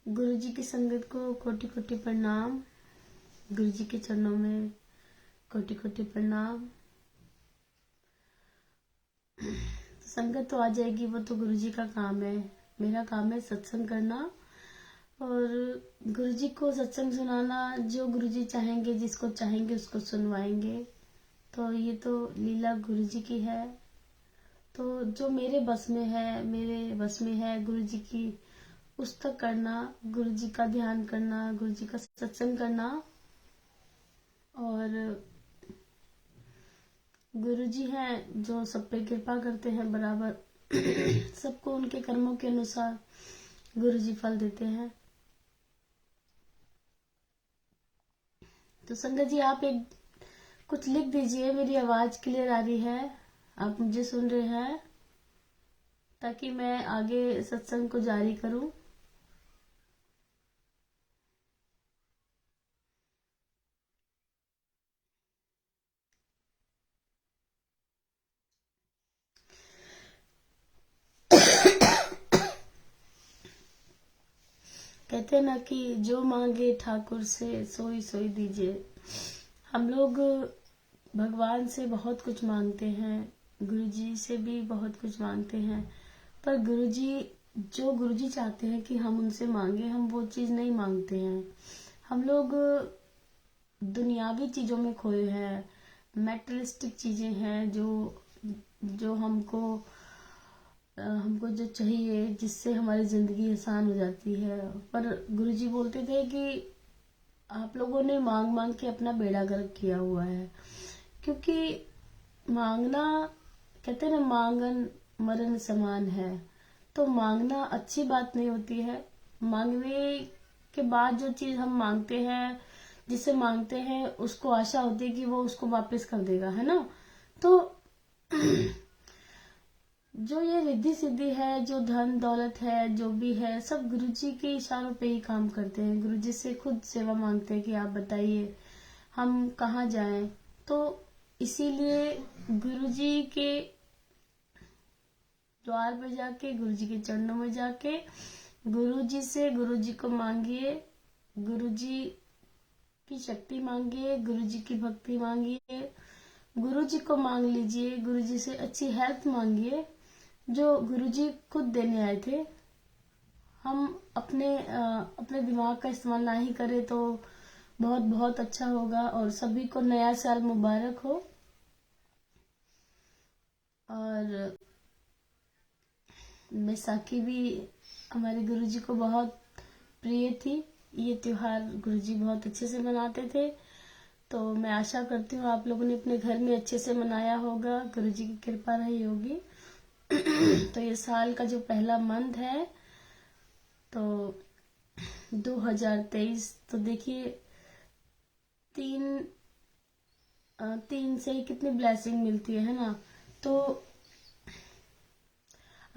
गुरु जी की संगत को कोटि कोटि प्रणाम। गुरु जी के चरणों में कोटि कोटि प्रणाम। संगत तो आ जाएगी, वो तो गुरु जी का काम है। मेरा काम है सत्संग करना और गुरु जी को सत्संग सुनाना। जो गुरु जी चाहेंगे, जिसको चाहेंगे उसको सुनवाएंगे। तो ये तो लीला गुरु जी की है। तो जो मेरे बस में है गुरु जी की उस तक करना, गुरु जी का ध्यान करना, गुरु जी का सत्संग करना। और गुरु जी हैं जो सब पे कृपा करते हैं बराबर। सबको उनके कर्मों के अनुसार गुरु जी फल देते हैं। तो संगत जी आप एक कुछ लिख दीजिए। मेरी आवाज क्लियर आ रही है, आप मुझे सुन रहे हैं, ताकि मैं आगे सत्संग को जारी करूं। कहते हैं ना कि जो मांगे ठाकुर से सोई सोई दीजिए। हम लोग भगवान से बहुत कुछ मांगते हैं, गुरु जी से भी बहुत कुछ मांगते हैं, पर जो गुरु जी चाहते हैं कि हम उनसे मांगे, हम वो चीज नहीं मांगते हैं। हम लोग दुनियावी चीजों में खोए हैं, मेटलिस्टिक चीजें हैं जो जो हमको जो चाहिए, जिससे हमारी जिंदगी आसान हो जाती है। पर गुरुजी बोलते थे कि आप लोगों ने मांग मांग के अपना बेड़ा गर्क किया हुआ है। क्योंकि मांगना, कहते हैं ना, मांगन मरण समान है। तो मांगना अच्छी बात नहीं होती है। मांगने के बाद जो चीज हम मांगते हैं, जिसे मांगते हैं, उसको आशा होती है कि वो उसको वापस कर देगा, है ना। तो जो ये रिद्धि सिद्धि है, जो धन दौलत है, जो भी है, सब गुरुजी के इशारों पे ही काम करते हैं। गुरुजी से खुद सेवा मांगते हैं कि आप बताइए हम कहाँ जाएं। तो इसीलिए गुरुजी के द्वार पे जाके, गुरुजी के चरणों में जाके गुरुजी से गुरुजी को मांगिए, गुरुजी की शक्ति मांगिए, गुरुजी की भक्ति मांगिए, गुरुजी को मांग लीजिए, गुरुजी से अच्छी हेल्थ मांगिए जो गुरुजी खुद देने आए थे। हम अपने दिमाग का इस्तेमाल ना ही करें तो बहुत बहुत अच्छा होगा। और सभी को नया साल मुबारक हो। और बैसाखी भी हमारे गुरुजी को बहुत प्रिय थी। ये त्योहार गुरुजी बहुत अच्छे से मनाते थे। तो मैं आशा करती हूँ आप लोगों ने अपने घर में अच्छे से मनाया होगा, गुरुजी की कृपा रही होगी। तो ये साल का जो पहला मंथ है, तो 2023, तो देखिए तीन से ही कितनी ब्लेसिंग मिलती है ना। तो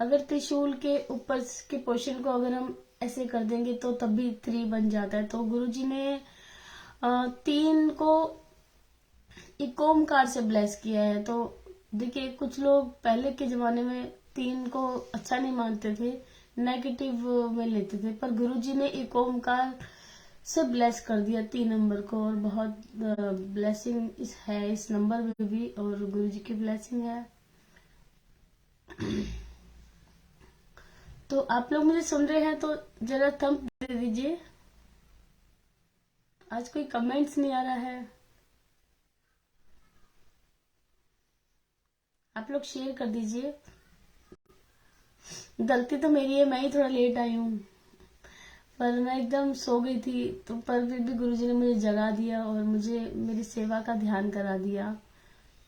अगर त्रिशूल के ऊपर के पोर्शन को अगर हम ऐसे कर देंगे तो तब भी 3 बन जाता है। तो गुरुजी ने 3 को एक ओमकार से ब्लेस किया है। तो देखिए कुछ लोग पहले के जमाने में 3 को अच्छा नहीं मानते थे, नेगेटिव में लेते थे, पर गुरुजी ने एक ओमकार से ब्लेस कर दिया 3 नंबर को। और बहुत ब्लेसिंग है इस नंबर में भी, और गुरुजी की ब्लेसिंग है। तो आप लोग मुझे सुन रहे हैं तो जरा थंब दे दीजिए। आज कोई कमेंट्स नहीं आ रहा है, आप लोग शेयर कर दीजिए। गलती तो मेरी है, मैं ही थोड़ा लेट आई हूँ, पर मैं एकदम सो गई थी। तो पर फिर भी गुरुजी ने मुझे जगा दिया और मुझे मेरी सेवा का ध्यान करा दिया।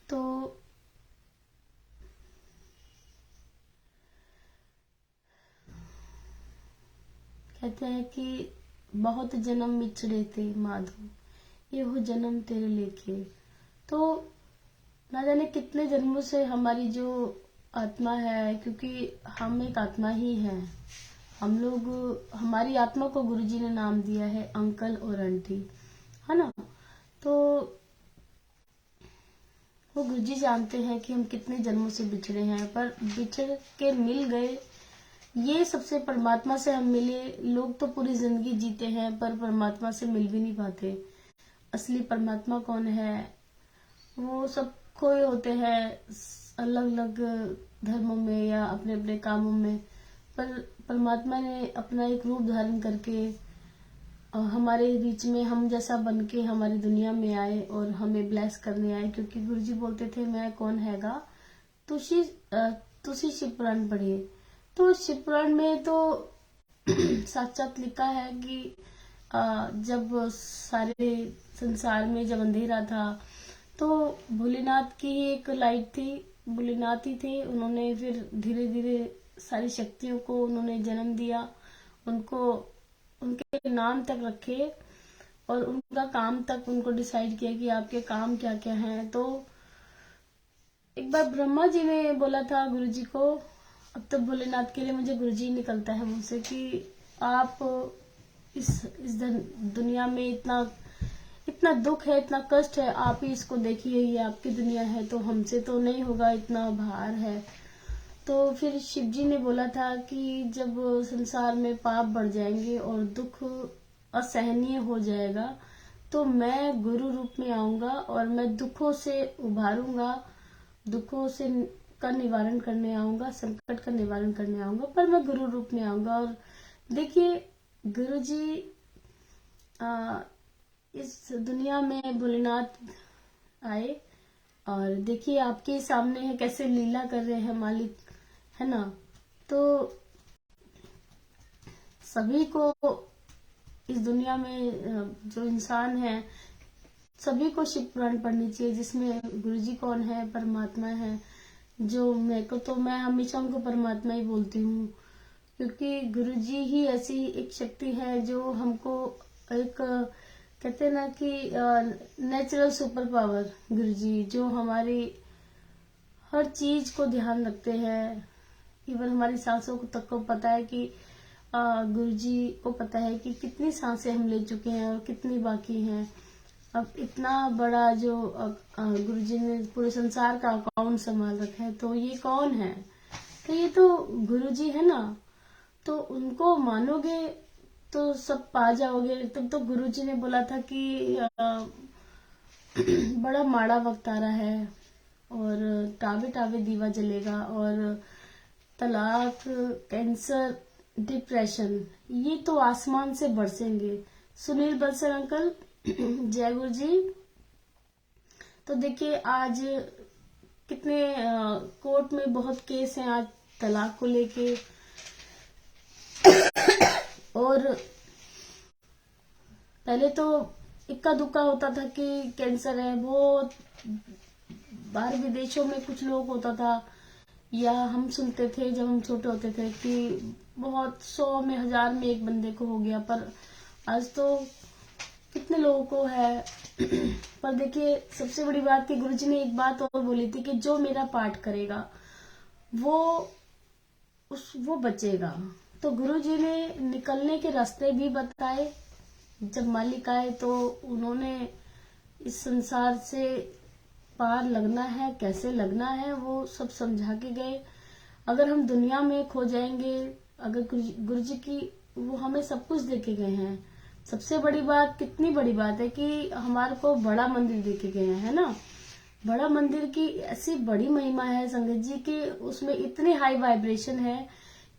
तो कहते हैं कि बहुत जन्म बिछड़े थे माधो, ये हो जन्म तेरे लेके। तो ना जाने कितने जन्मों से हमारी जो आत्मा है, क्योंकि हम एक आत्मा ही है, हम लोग, हमारी आत्मा को गुरुजी ने नाम दिया है अंकल और आंटी, है ना। तो वो गुरुजी जानते हैं कि हम कितने जन्मों से बिछड़े हैं, पर बिछड़ के मिल गए ये सबसे परमात्मा से हम मिले। लोग तो पूरी जिंदगी जीते हैं पर परमात्मा से मिल भी नहीं पाते। असली परमात्मा कौन है? वो सब खोए होते हैं अलग अलग धर्मों में या अपने अपने कामों में, पर परमात्मा ने अपना एक रूप धारण करके हमारे बीच में हम जैसा बन के हमारी दुनिया में आए और हमें ब्लेस करने आए। क्योंकि गुरुजी बोलते थे मैं कौन हैगा तुसी शिव पुराण पढ़िए। तो शिव पुराण में तो साक्षात लिखा है कि जब सारे संसार में जब अंधेरा था तो भोलेनाथ की ही एक लाइट थी, भोलेनाथ ही थे। उन्होंने फिर धीरे धीरे सारी शक्तियों को उन्होंने जन्म दिया, उनको उनके नाम तक रखे और उनका काम तक उनको डिसाइड किया कि आपके काम क्या क्या हैं। तो एक बार ब्रह्मा जी ने बोला था गुरुजी को, अब तो भोलेनाथ के लिए मुझे गुरुजी निकलता है मुझसे, कि आप इस दुनिया में इतना इतना दुख है, इतना कष्ट है, आप ही इसको देखिए, ये आपकी दुनिया है, तो हमसे तो नहीं होगा, इतना भार है। तो फिर शिव जी ने बोला था कि जब संसार में पाप बढ़ जाएंगे और दुख असहनीय हो जाएगा तो मैं गुरु रूप में आऊंगा और मैं दुखों से उभारूंगा, दुखों से का निवारण करने आऊंगा, संकट का निवारण करने आऊंगा, पर मैं गुरु रूप में आऊंगा। और देखिए गुरु जी इस दुनिया में भोलेनाथ आए और देखिए आपके सामने है कैसे लीला कर रहे हैं मालिक, है ना। तो सभी को इस दुनिया में जो इंसान है सभी को शिव पुराण पढ़नी चाहिए, जिसमें गुरुजी कौन है, परमात्मा है। जो मेरे को तो मैं हमेशा उनको परमात्मा ही बोलती हूँ, क्योंकि गुरुजी ही ऐसी एक शक्ति है जो हमको एक कहते हैं ना कि नेचुरल सुपर पावर, गुरुजी जो हमारी हर चीज को ध्यान रखते हैं। इवन हमारी सांसों को तक को पता है कि गुरुजी को पता है कि कितनी सांसें हम ले चुके हैं और कितनी बाकी हैं। अब इतना बड़ा जो गुरुजी ने पूरे संसार का अकाउंट संभाल रखा है, तो ये कौन है? तो ये तो गुरुजी है ना। तो उनको मानोगे तो सब पा जाओगे। तब तो गुरुजी ने बोला था कि बड़ा माड़ा वक्त आ रहा है और टावे टावे दीवा जलेगा और तलाक, कैंसर, डिप्रेशन ये तो आसमान से बरसेंगे। सुनील बंसल अंकल जय गुरु जी। तो देखिए आज कितने कोर्ट में बहुत केस हैं आज तलाक को लेके, और पहले तो इक्का दुक्का होता था कि कैंसर है, बहुत बाहर विदेशों में कुछ लोग होता था, या हम सुनते थे जब हम छोटे होते थे कि बहुत 100 में 1000 में एक बंदे को हो गया, पर आज तो कितने लोगों को है। पर देखिए सबसे बड़ी बात कि गुरुजी ने एक बात और बोली थी कि जो मेरा पाठ करेगा वो बचेगा। तो गुरुजी ने निकलने के रास्ते भी बताए। जब मालिक आए तो उन्होंने इस संसार से पार लगना है, कैसे लगना है, वो सब समझा के गए। अगर हम दुनिया में खो जाएंगे, अगर गुरुजी की वो हमें सब कुछ दे के गए हैं। सबसे बड़ी बात, कितनी बड़ी बात है कि हमारे को बड़ा मंदिर दे के गए हैं, है ना। बड़ा मंदिर की ऐसी बड़ी महिमा है संगत जी की, उसमें इतनी हाई वाइब्रेशन है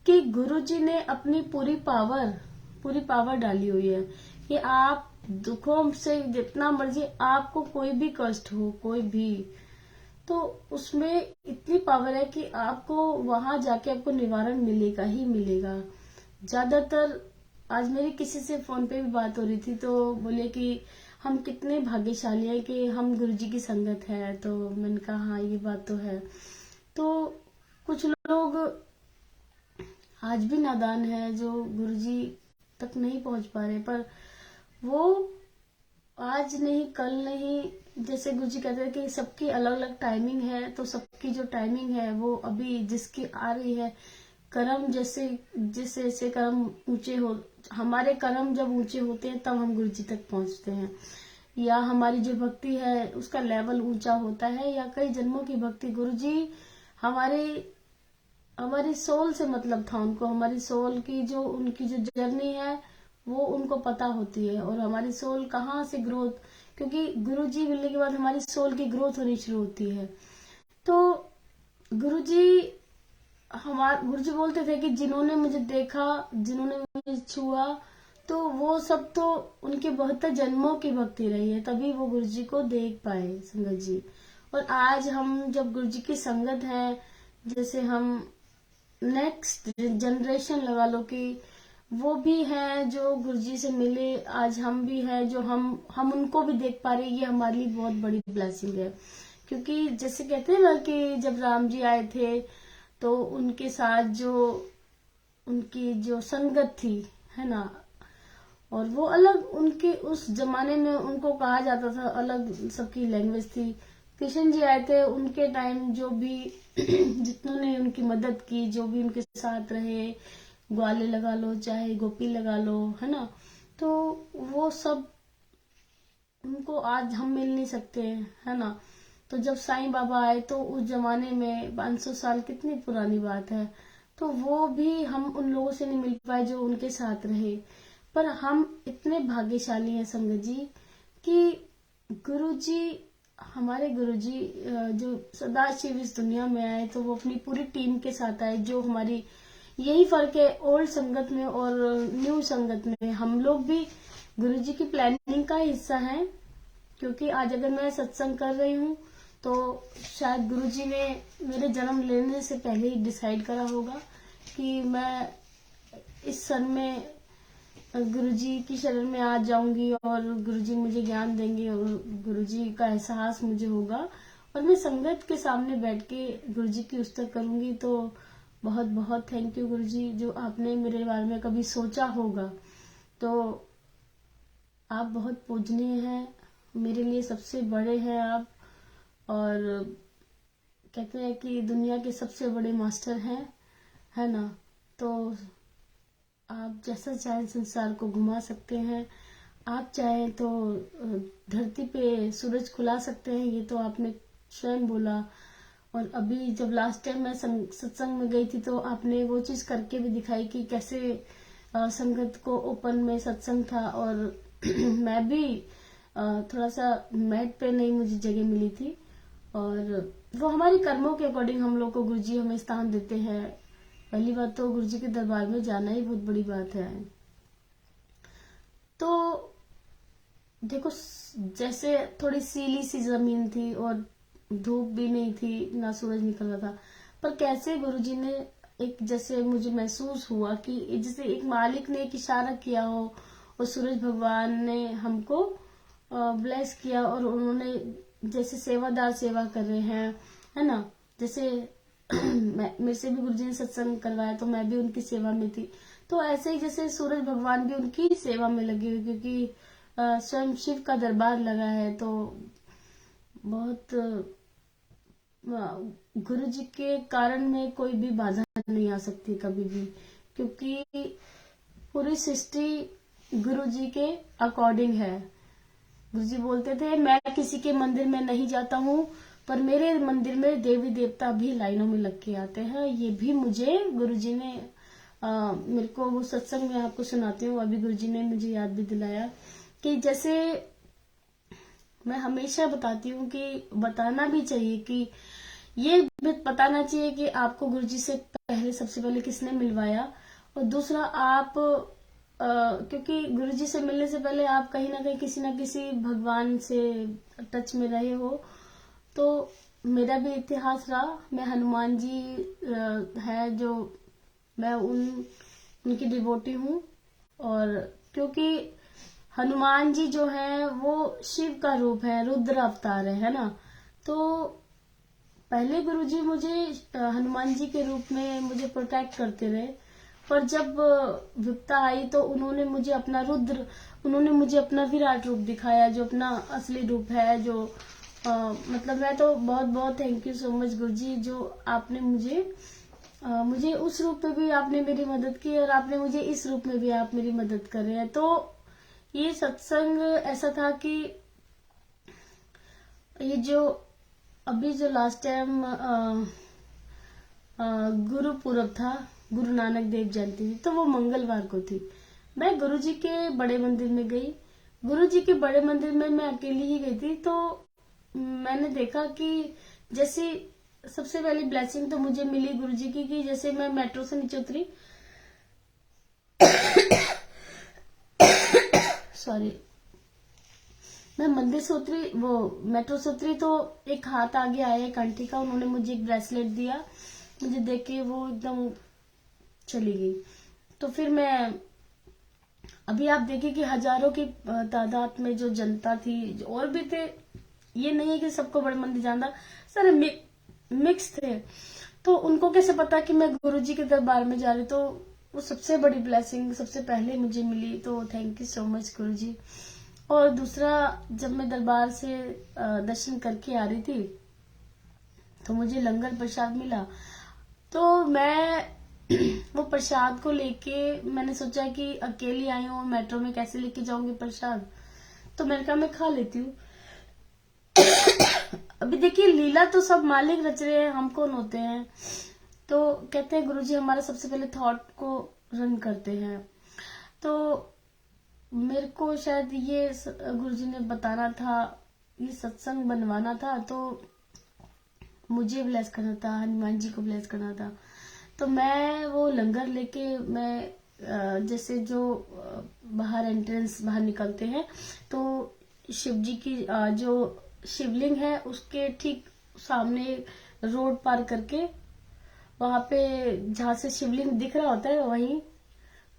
कि गुरुजी ने अपनी पूरी पावर डाली हुई है कि आप दुखों से जितना मर्जी, आपको कोई भी कष्ट हो, कोई भी, तो उसमें इतनी पावर है कि आपको वहां जाके आपको निवारण मिलेगा ही मिलेगा। ज्यादातर आज मेरी किसी से फोन पे भी बात हो रही थी तो बोले कि हम कितने भाग्यशाली हैं कि हम गुरुजी की संगत है। तो मैंने कहा हाँ ये बात तो है। तो कुछ लोग आज भी नादान है जो गुरुजी तक नहीं पहुंच पा रहे, पर वो आज नहीं कल नहीं, जैसे गुरुजी कहते हैं कि सबकी अलग अलग टाइमिंग है, तो सबकी जो टाइमिंग है वो अभी जिसकी आ रही है, कर्म जैसे जैसे कर्म ऊंचे हो, हमारे कर्म जब ऊंचे होते हैं तब हम गुरुजी तक पहुंचते हैं, या हमारी जो भक्ति है उसका लेवल ऊंचा होता है, या कई जन्मों की भक्ति। गुरुजी हमारे हमारी सोल से मतलब था उनको, हमारी सोल की जो उनकी जो जर्नी है वो उनको पता होती है, और हमारी सोल कहाँ से ग्रोथ, क्योंकि गुरु जी मिलने के बाद हमारी सोल की ग्रोथ होनी शुरू होती है। तो गुरु जी गुरु जी बोलते थे कि जिन्होंने मुझे देखा, जिन्होंने मुझे छुआ, तो वो सब तो उनके 72 जन्मों की भक्ति रही है, तभी वो गुरु जी को देख पाए संगत जी। और आज हम जब गुरु जी की संगत है, जैसे हम नेक्स्ट जनरेशन लगा लो कि वो भी है जो गुरुजी से मिले, आज हम भी है जो हम उनको भी देख पा रहे, ये हमारे लिए बहुत बड़ी ब्लेसिंग है। क्योंकि जैसे कहते हैं ना कि जब राम जी आए थे तो उनके साथ जो उनकी जो संगत थी, है ना, और वो अलग, उनके उस जमाने में उनको कहा जाता था, अलग सबकी लैंग्वेज थी। कृष्ण जी आए थे, उनके टाइम जो भी जितनों ने उनकी मदद की, जो भी उनके साथ रहे, ग्वाले लगा लो चाहे गोपी लगा लो, है ना, तो वो सब उनको आज हम मिल नहीं सकते, है ना। तो जब साईं बाबा आए तो उस जमाने में 500 साल कितनी पुरानी बात है, तो वो भी हम उन लोगों से नहीं मिल पाए जो उनके साथ रहे। पर हम इतने भाग्यशाली हैं संगत जी कि गुरुजी, हमारे गुरुजी जो सदाशिव इस दुनिया में आए तो वो अपनी पूरी टीम के साथ आए। जो हमारी यही फर्क है ओल्ड संगत में और न्यू संगत में, हम लोग भी गुरुजी की प्लानिंग का हिस्सा हैं। क्योंकि आज अगर मैं सत्संग कर रही हूँ तो शायद गुरुजी ने मेरे जन्म लेने से पहले ही डिसाइड करा होगा कि मैं इस सन में गुरुजी की शरण में आ जाऊंगी और गुरुजी मुझे ज्ञान देंगे और गुरुजी का एहसास मुझे होगा, और मैं संगत के सामने बैठ के गुरुजी की उस्तक करूंगी। तो बहुत बहुत थैंक यू गुरुजी, जो आपने मेरे बारे में कभी सोचा होगा। तो आप बहुत पूजनीय हैं, मेरे लिए सबसे बड़े हैं आप, और कहते हैं कि दुनिया के सबसे बड़े मास्टर हैं, है ना। तो आप जैसा चाहें संसार को घुमा सकते हैं, आप चाहें तो धरती पे सूरज खुला सकते हैं, ये तो आपने स्वयं बोला। और अभी जब लास्ट टाइम मैं सत्संग में गई थी तो आपने वो चीज करके भी दिखाई कि कैसे संगत को ओपन में सत्संग था, और मैं भी थोड़ा सा मैट पे नहीं मुझे जगह मिली थी, और वो हमारी कर्मों के अकॉर्डिंग हम लोग को गुरुजी हमें स्थान देते हैं। पहली बात तो गुरुजी के दरबार में जाना ही बहुत बड़ी बात है। तो देखो, जैसे थोड़ी सीली सी जमीन थी और धूप भी नहीं थी, ना सूरज निकल रहा था, पर कैसे गुरुजी ने एक, जैसे मुझे महसूस हुआ कि जैसे एक मालिक ने एक इशारा किया हो और सूरज भगवान ने हमको ब्लेस किया, और उन्होंने जैसे सेवादार सेवा कर रहे हैं, है ना। जैसे मेरे से भी गुरुजी ने सत्संग करवाया तो मैं भी उनकी सेवा में थी, तो ऐसे ही जैसे सूरज भगवान भी उनकी सेवा में लगे हुए, क्योंकि स्वयं शिव का दरबार लगा है। तो बहुत गुरु जी के कारण में कोई भी बाधा नहीं आ सकती कभी भी, क्योंकि पूरी सृष्टि गुरु जी के अकॉर्डिंग है। गुरु जी बोलते थे, मैं किसी के मंदिर में नहीं जाता हूँ, पर मेरे मंदिर में देवी देवता भी लाइनों में लग के आते हैं। ये भी मुझे गुरु जी ने मेरे को वो सत्संग में आपको सुनाती हूँ, अभी गुरु जी ने मुझे याद भी दिलाया कि जैसे मैं हमेशा बताती हूँ कि बताना भी चाहिए कि ये बताना चाहिए कि आपको गुरुजी से पहले सबसे पहले किसने मिलवाया, और दूसरा आप क्योंकि गुरुजी से मिलने से पहले आप कहीं ना कहीं किसी न किसी भगवान से टच में रहे हो। तो मेरा भी इतिहास रहा, मैं हनुमान जी है जो मैं उनकी डिवोटी हूँ, और क्योंकि हनुमान जी जो है वो शिव का रूप है, रुद्र अवतार है ना। तो पहले गुरुजी मुझे हनुमान जी के रूप में मुझे प्रोटेक्ट करते रहे, पर जब विपता आई तो उन्होंने मुझे अपना उन्होंने मुझे अपना विराट रूप दिखाया, जो अपना असली रूप है। जो मतलब मैं तो बहुत बहुत थैंक यू सो मच गुरुजी, जो आपने मुझे उस रूप में भी आपने मेरी मदद की, और आपने मुझे इस रूप में भी आप मेरी मदद कर रहे हैं। तो ये सत्संग ऐसा था कि ये जो अभी जो लास्ट टाइम गुरु पूरब था, गुरु नानक देव जयंती थी, तो वो मंगलवार को थी। मैं गुरु जी के बड़े मंदिर में गई। गुरु जी के बड़े मंदिर में मैं अकेली ही गई थी। तो मैंने देखा कि जैसे सबसे पहली ब्लेसिंग तो मुझे मिली गुरु जी की कि जैसे मैं मेट्रो से नीचे उतरी, सॉरी, मैं मंदिर से उतरी, वो मेट्रो से उतरी, तो एक हाथ आगे आया एक आंटी का, उन्होंने मुझे एक ब्रेसलेट दिया। मुझे देख के वो एकदम चली गई। तो फिर मैं, अभी आप देखिए कि हजारों की तादाद में जो जनता थी, और भी थे, ये नहीं है कि सबको बड़े मंदिर जाना, सारे मिक्स थे। तो उनको कैसे पता कि मैं गुरुजी के दरबार में जा रही, तो वो सबसे बड़ी ब्लेसिंग सबसे पहले मुझे मिली। तो थैंक यू सो मच गुरुजी। और दूसरा, जब मैं दरबार से दर्शन करके आ रही थी तो मुझे लंगर प्रसाद मिला। तो मैं वो प्रसाद को लेके मैंने सोचा कि अकेली आई हूँ, मेट्रो में कैसे लेके जाऊंगी प्रसाद, तो मैंने कहा मैं खा लेती हूँ। अभी देखिए, लीला तो सब मालिक रच रहे हैं, हम कौन होते हैं। तो कहते हैं गुरुजी हमारा सबसे पहले थॉट को रन करते हैं। तो मेरे को शायद ये गुरुजी ने बताना था, ये सत्संग बनवाना था, तो मुझे ब्लेस करना था, हनुमान जी को ब्लेस करना था। तो मैं वो लंगर लेके, मैं जैसे जो बाहर एंट्रेंस बाहर निकलते हैं, तो शिव जी की जो शिवलिंग है उसके ठीक सामने रोड पार करके, वहां पे जहां से शिवलिंग दिख रहा होता है वहीं,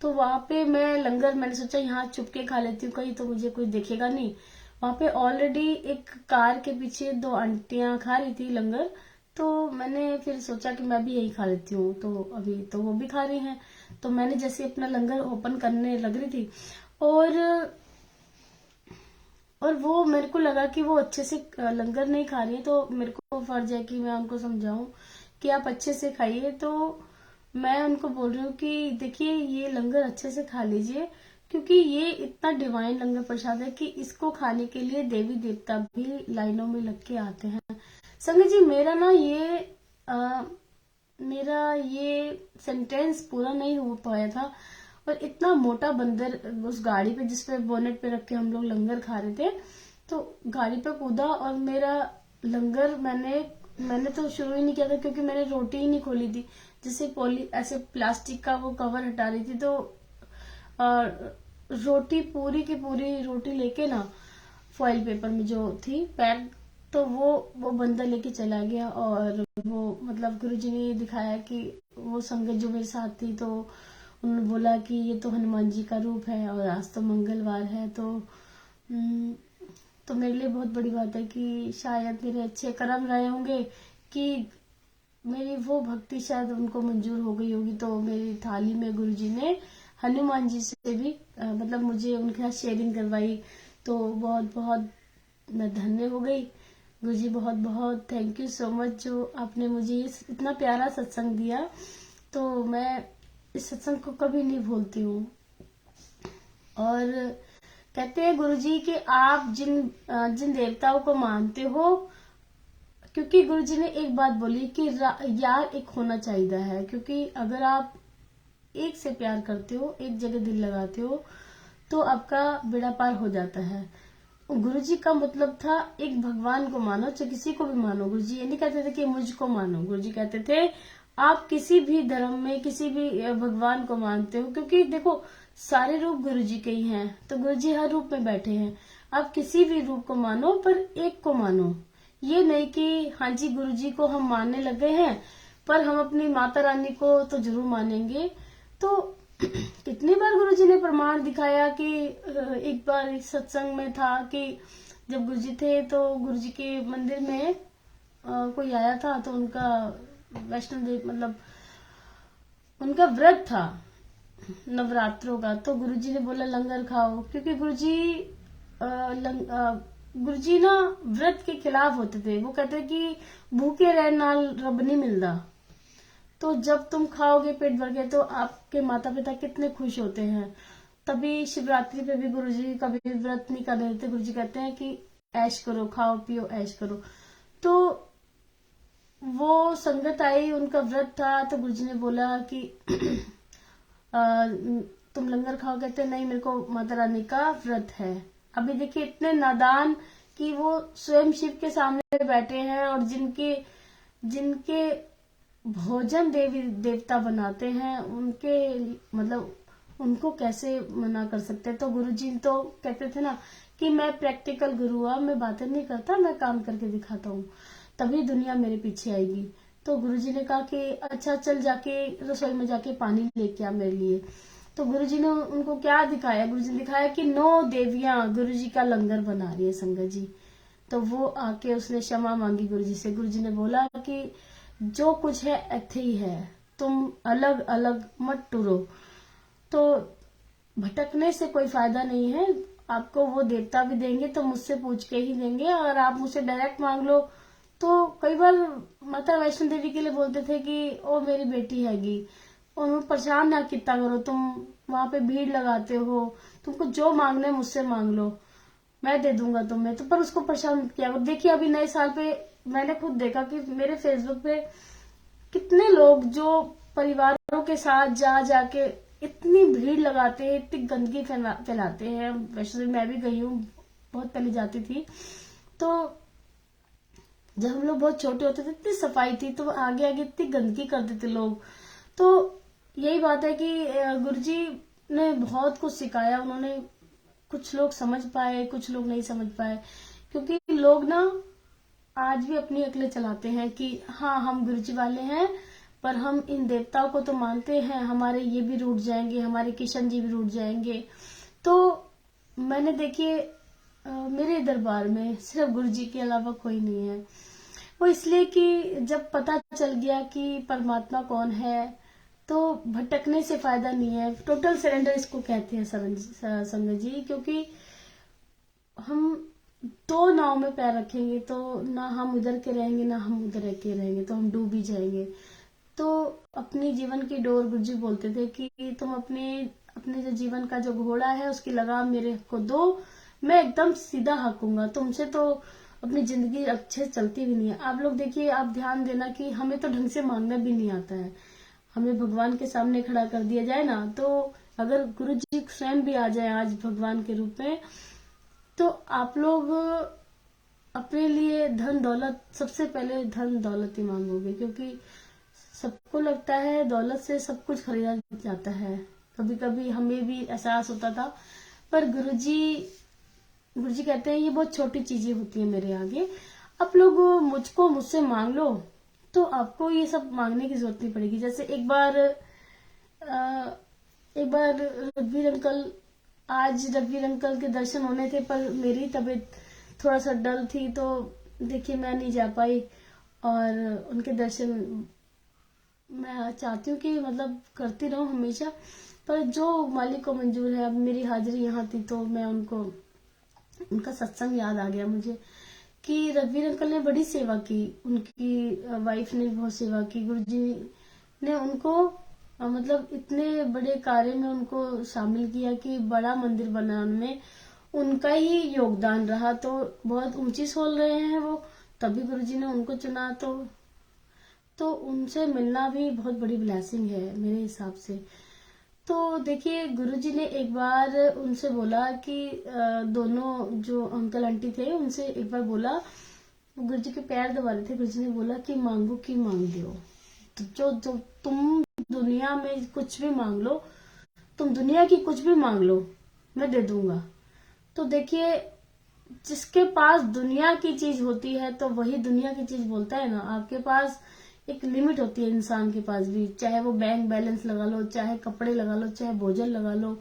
तो वहां पे मैं लंगर, मैंने सोचा यहाँ चुपके खा लेती हूँ, कहीं तो मुझे कोई देखेगा नहीं। वहां पे ऑलरेडी एक कार के पीछे 2 आंटियां खा रही थी लंगर, तो मैंने फिर सोचा कि मैं भी यही खा लेती हूँ। तो अभी तो वो भी खा रही हैं, तो मैंने जैसे अपना लंगर ओपन करने लग रही थी, और वो मेरे को लगा कि वो अच्छे से लंगर नहीं खा रही है, तो मेरे को फर्ज है कि मैं उनको समझाऊं कि आप अच्छे से खाइए। तो मैं उनको बोल रही हूँ कि देखिए, ये लंगर अच्छे से खा लीजिए, क्योंकि ये इतना डिवाइन लंगर प्रसाद है कि इसको खाने के लिए देवी देवता भी लाइनों में लग के आते हैं। संगत जी, मेरा ये सेंटेंस पूरा नहीं हो पाया था, और इतना मोटा बंदर उस गाड़ी पे, जिसपे बोनेट पे रख के हम लोग लंगर खा रहे थे, तो गाड़ी पे कूदा और मेरा लंगर मैंने तो शुरू ही नहीं किया था, क्योंकि मैंने रोटी ही नहीं खोली थी। जैसे ऐसे प्लास्टिक का वो कवर हटा रही थी, तो रोटी पूरी की पूरी रोटी लेके ना, फॉइल पेपर में जो थी पैक, तो वो बंदा लेके चला गया। और वो मतलब गुरुजी ने दिखाया कि वो संगत जो मेरे साथ थी, तो उन्होंने बोला कि ये तो हनुमान जी का रूप है, और आज तो मंगलवार है, तो मेरे लिए बहुत बड़ी बात है कि शायद मेरे अच्छे कर्म रहे होंगे कि मेरी वो भक्ति शायद उनको मंजूर हो गई होगी। तो मेरी थाली में गुरुजी ने हनुमान जी से भी मतलब मुझे उनके साथ शेयरिंग करवाई, तो बहुत बहुत मैं धन्य हो गई। गुरुजी बहुत बहुत थैंक यू सो मच, जो आपने मुझे इतना प्यारा सत्संग दिया। तो मैं इस सत्संग को कभी नहीं भूलती हूँ। और कहते हैं गुरुजी कि आप जिन देवताओं को मानते हो, क्योंकि गुरुजी ने एक बात बोली कि यार एक होना चाहिए है, क्योंकि अगर आप एक से प्यार करते हो, एक जगह दिल लगाते हो, तो आपका बेड़ा पार हो जाता है। गुरुजी का मतलब था एक भगवान को मानो, चाहे किसी को भी मानो। गुरुजी ये नहीं कहते थे कि मुझको मानो, गुरुजी कहते थे आप किसी भी धर्म में किसी भी भगवान को मानते हो, क्योंकि देखो सारे रूप गुरुजी के ही हैं, तो गुरुजी हर रूप में बैठे हैं। आप किसी भी रूप को मानो, पर एक को मानो। ये नहीं कि हाँ जी गुरुजी को हम मानने लगे हैं, पर हम अपनी माता रानी को तो जरूर मानेंगे। तो कितनी बार गुरुजी ने प्रमाण दिखाया कि एक बार इस सत्संग में था कि जब गुरुजी थे, तो गुरुजी के मंदिर में कोई आया था, तो उनका वैष्णो देवी मतलब उनका व्रत था नवरात्रों का, तो गुरुजी ने बोला लंगर खाओ, क्योंकि गुरुजी ना व्रत के खिलाफ होते थे। वो कहते कि भूखे रहने नाल रब नहीं मिलता, तो जब तुम खाओगे पेट भर के, तो आपके माता पिता कितने खुश होते हैं। तभी शिवरात्रि पे भी गुरुजी कभी व्रत नहीं कर रहे थे, गुरुजी कहते हैं कि ऐश करो, खाओ पियो ऐश करो। तो वो संगत आई, उनका व्रत था, तो गुरुजी ने बोला कि "आ, तुम लंगर खाओ"। कहते नहीं, मेरे को माता रानी का व्रत है। अभी देखिए इतने नादान कि वो स्वयं शिव के सामने बैठे हैं, और जिनके जिनके भोजन देवी देवता बनाते हैं, उनके मतलब उनको कैसे मना कर सकते हैं। तो गुरुजी तो कहते थे ना कि मैं प्रैक्टिकल गुरु हूँ, मैं बातें नहीं करता, मैं काम करके दिखाता हूँ, तभी दुनिया मेरे पीछे आएगी। तो गुरुजी ने कहा कि अच्छा चल, जाके रसोई में जाके पानी लेके आ मेरे लिए। तो गुरुजी ने उनको क्या दिखाया, गुरुजी ने दिखाया कि 9 देवियां गुरुजी का लंगर बना रही है संगत जी। तो वो आके उसने क्षमा मांगी गुरुजी से। गुरुजी ने बोला कि जो कुछ है ऐथे ही है, तुम अलग अलग मत टूरो। तो भटकने से कोई फायदा नहीं है, आपको वो देवता भी देंगे तो मुझसे पूछ के ही देंगे, और आप मुझसे डायरेक्ट मांग लो। तो कई बार माता वैष्णो देवी के लिए बोलते थे कि ओ मेरी बेटी हैगी, उन्हें परेशान ना कितना करो, तुम वहां पे भीड़ लगाते हो, तुमको जो मांगना है मुझसे मांग लो, मैं दे दूंगा तुम्हें। तो पर उसको परेशान मत किया करो। देखिए अभी नए साल पे मैंने खुद देखा कि मेरे फेसबुक पे कितने लोग जो परिवारों के साथ जा जाके इतनी भीड़ लगाते हैं, इतनी गंदगी फैलाते हैं। वैसे मैं भी गई हूँ, बहुत पहले जाती थी। तो जब हम लोग बहुत छोटे होते थे इतनी सफाई थी, तो आगे आगे इतनी गंदगी कर देते लोग। तो यही बात है कि गुरुजी ने बहुत कुछ सिखाया। उन्होंने, कुछ लोग समझ पाए, कुछ लोग नहीं समझ पाए, क्योंकि लोग ना आज भी अपनी अकलें चलाते हैं कि हाँ हम गुरुजी वाले हैं, पर हम इन देवताओं को तो मानते हैं, हमारे ये भी रूठ जाएंगे, हमारे किशन जी भी रूठ जाएंगे। तो मैंने देखिए मेरे दरबार में सिर्फ गुरुजी के अलावा कोई नहीं है। वो इसलिए कि जब पता चल गया कि परमात्मा कौन है, तो भटकने से फायदा नहीं है। टोटल सरेंडर इसको कहते हैं संगत जी, क्योंकि हम 2 नाव में पैर रखेंगे तो ना हम उधर के रहेंगे ना हम उधर के रहेंगे, तो हम डूब ही जाएंगे। तो अपनी जीवन की डोर, गुरुजी बोलते थे कि तुम अपने अपने जो जीवन का जो घोड़ा है उसकी लगाम मेरे को दो, मैं एकदम सीधा हाकूंगा, तुमसे तो अपनी जिंदगी अच्छे से चलती भी नहीं है। आप लोग देखिए, आप ध्यान देना कि हमें तो ढंग से मांगना भी नहीं आता है। हमें भगवान के सामने खड़ा कर दिया जाए ना, तो अगर गुरु जी स्वयं भी आ जाए आज भगवान के रूप में, तो आप लोग अपने लिए धन दौलत, सबसे पहले धन दौलत ही मांगोगे, क्योंकि सबको लगता है दौलत से सब कुछ खरीदा जाता है। कभी कभी हमें भी एहसास होता था, पर गुरुजी कहते हैं ये बहुत छोटी चीजें होती है मेरे आगे। आप लोग मुझसे मांग लो, तो आपको ये सब मांगने की जरूरत नहीं पड़ेगी। जैसे एक बार रघुवीर अंकल, आज रघुवीर अंकल के दर्शन होने थे, पर मेरी तबीयत थोड़ा सा डल थी, तो देखिए मैं नहीं जा पाई। और उनके दर्शन मैं चाहती हूँ कि मतलब करती रहूं हमेशा, पर जो मालिक को मंजूर है। अब मेरी हाजिरी यहाँ थी, तो मैं उनका सत्संग याद आ गया मुझे कि रघुवीर अंकल ने बड़ी सेवा की, उनकी वाइफ ने बहुत सेवा की। गुरुजी ने उनको मतलब इतने बड़े कार्य में उनको शामिल किया कि बड़ा मंदिर बनाने में उनका ही योगदान रहा। तो बहुत ऊंची सोल रहे हैं वो, तभी गुरुजी ने उनको चुना। तो उनसे मिलना भी बहुत बड़ी ब्लेसिंग है मेरे हिसाब से। तो देखिए गुरुजी ने एक बार उनसे बोला कि दोनों जो अंकल आंटी थे उनसे एक बार बोला, गुरुजी के पैर दबा रहे थे, गुरुजी ने बोला कि मांगो कि मांग दो, तो जो तुम दुनिया में कुछ भी मांग लो, तुम दुनिया की कुछ भी मांग लो, मैं दे दूंगा। तो देखिए जिसके पास दुनिया की चीज होती है तो वही दुनिया की चीज बोलता है ना। आपके पास एक लिमिट होती है इंसान के पास भी, चाहे वो बैंक बैलेंस लगा लो, चाहे कपड़े लगा लो, चाहे भोजन लगा लो,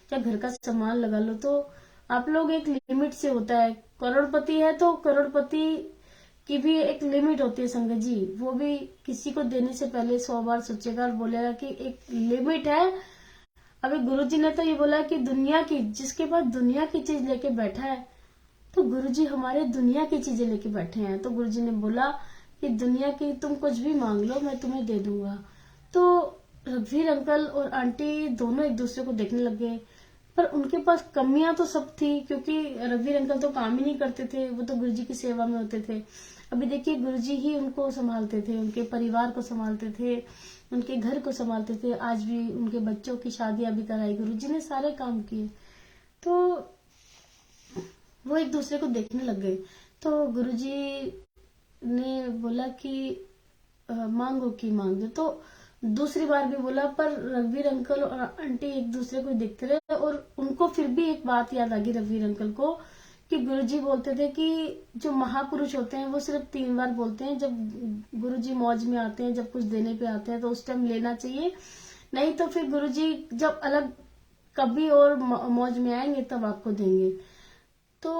चाहे घर का सामान लगा लो, तो आप लोग एक लिमिट से होता है। करोड़पति है तो करोड़पति की भी एक लिमिट होती है संगत जी, वो भी किसी को देने से पहले 100 बार सोचेगा और बोलेगा कि एक लिमिट है। अभी गुरुजी ने तो ये बोला कि दुनिया की, जिसके पास दुनिया की चीज लेके बैठा है, तो गुरुजी हमारे दुनिया की चीजें लेके बैठे हैं। तो गुरुजी ने बोला कि दुनिया की तुम कुछ भी मांग लो, मैं तुम्हें दे दूंगा। तो रघुवीर अंकल और आंटी दोनों एक दूसरे को देखने लग गए, पर उनके पास कमियां तो सब थी, क्योंकि रघुवीर अंकल तो काम ही नहीं करते थे, वो तो गुरुजी की सेवा में होते थे। अभी देखिए गुरुजी ही उनको संभालते थे, उनके परिवार को संभालते थे, उनके घर को संभालते थे। आज भी उनके बच्चों की शादियां भी कराई, गुरुजी ने सारे काम किए। तो वो एक दूसरे को देखने लग गए। तो गुरुजी ने बोला कि मांगो की मांग दो। तो दूसरी बार भी बोला, पर रघुवीर अंकल और आंटी एक दूसरे को देखते रहे और उनको फिर भी एक बात याद आ गई रघुवीर अंकल को कि गुरुजी बोलते थे कि जो महापुरुष होते हैं वो सिर्फ 3 बार बोलते हैं, जब गुरुजी मौज में आते हैं, जब कुछ देने पे आते हैं तो उस टाइम लेना चाहिए, नहीं तो फिर गुरुजी जब अलग कभी और मौज में आएंगे तब आपको देंगे। तो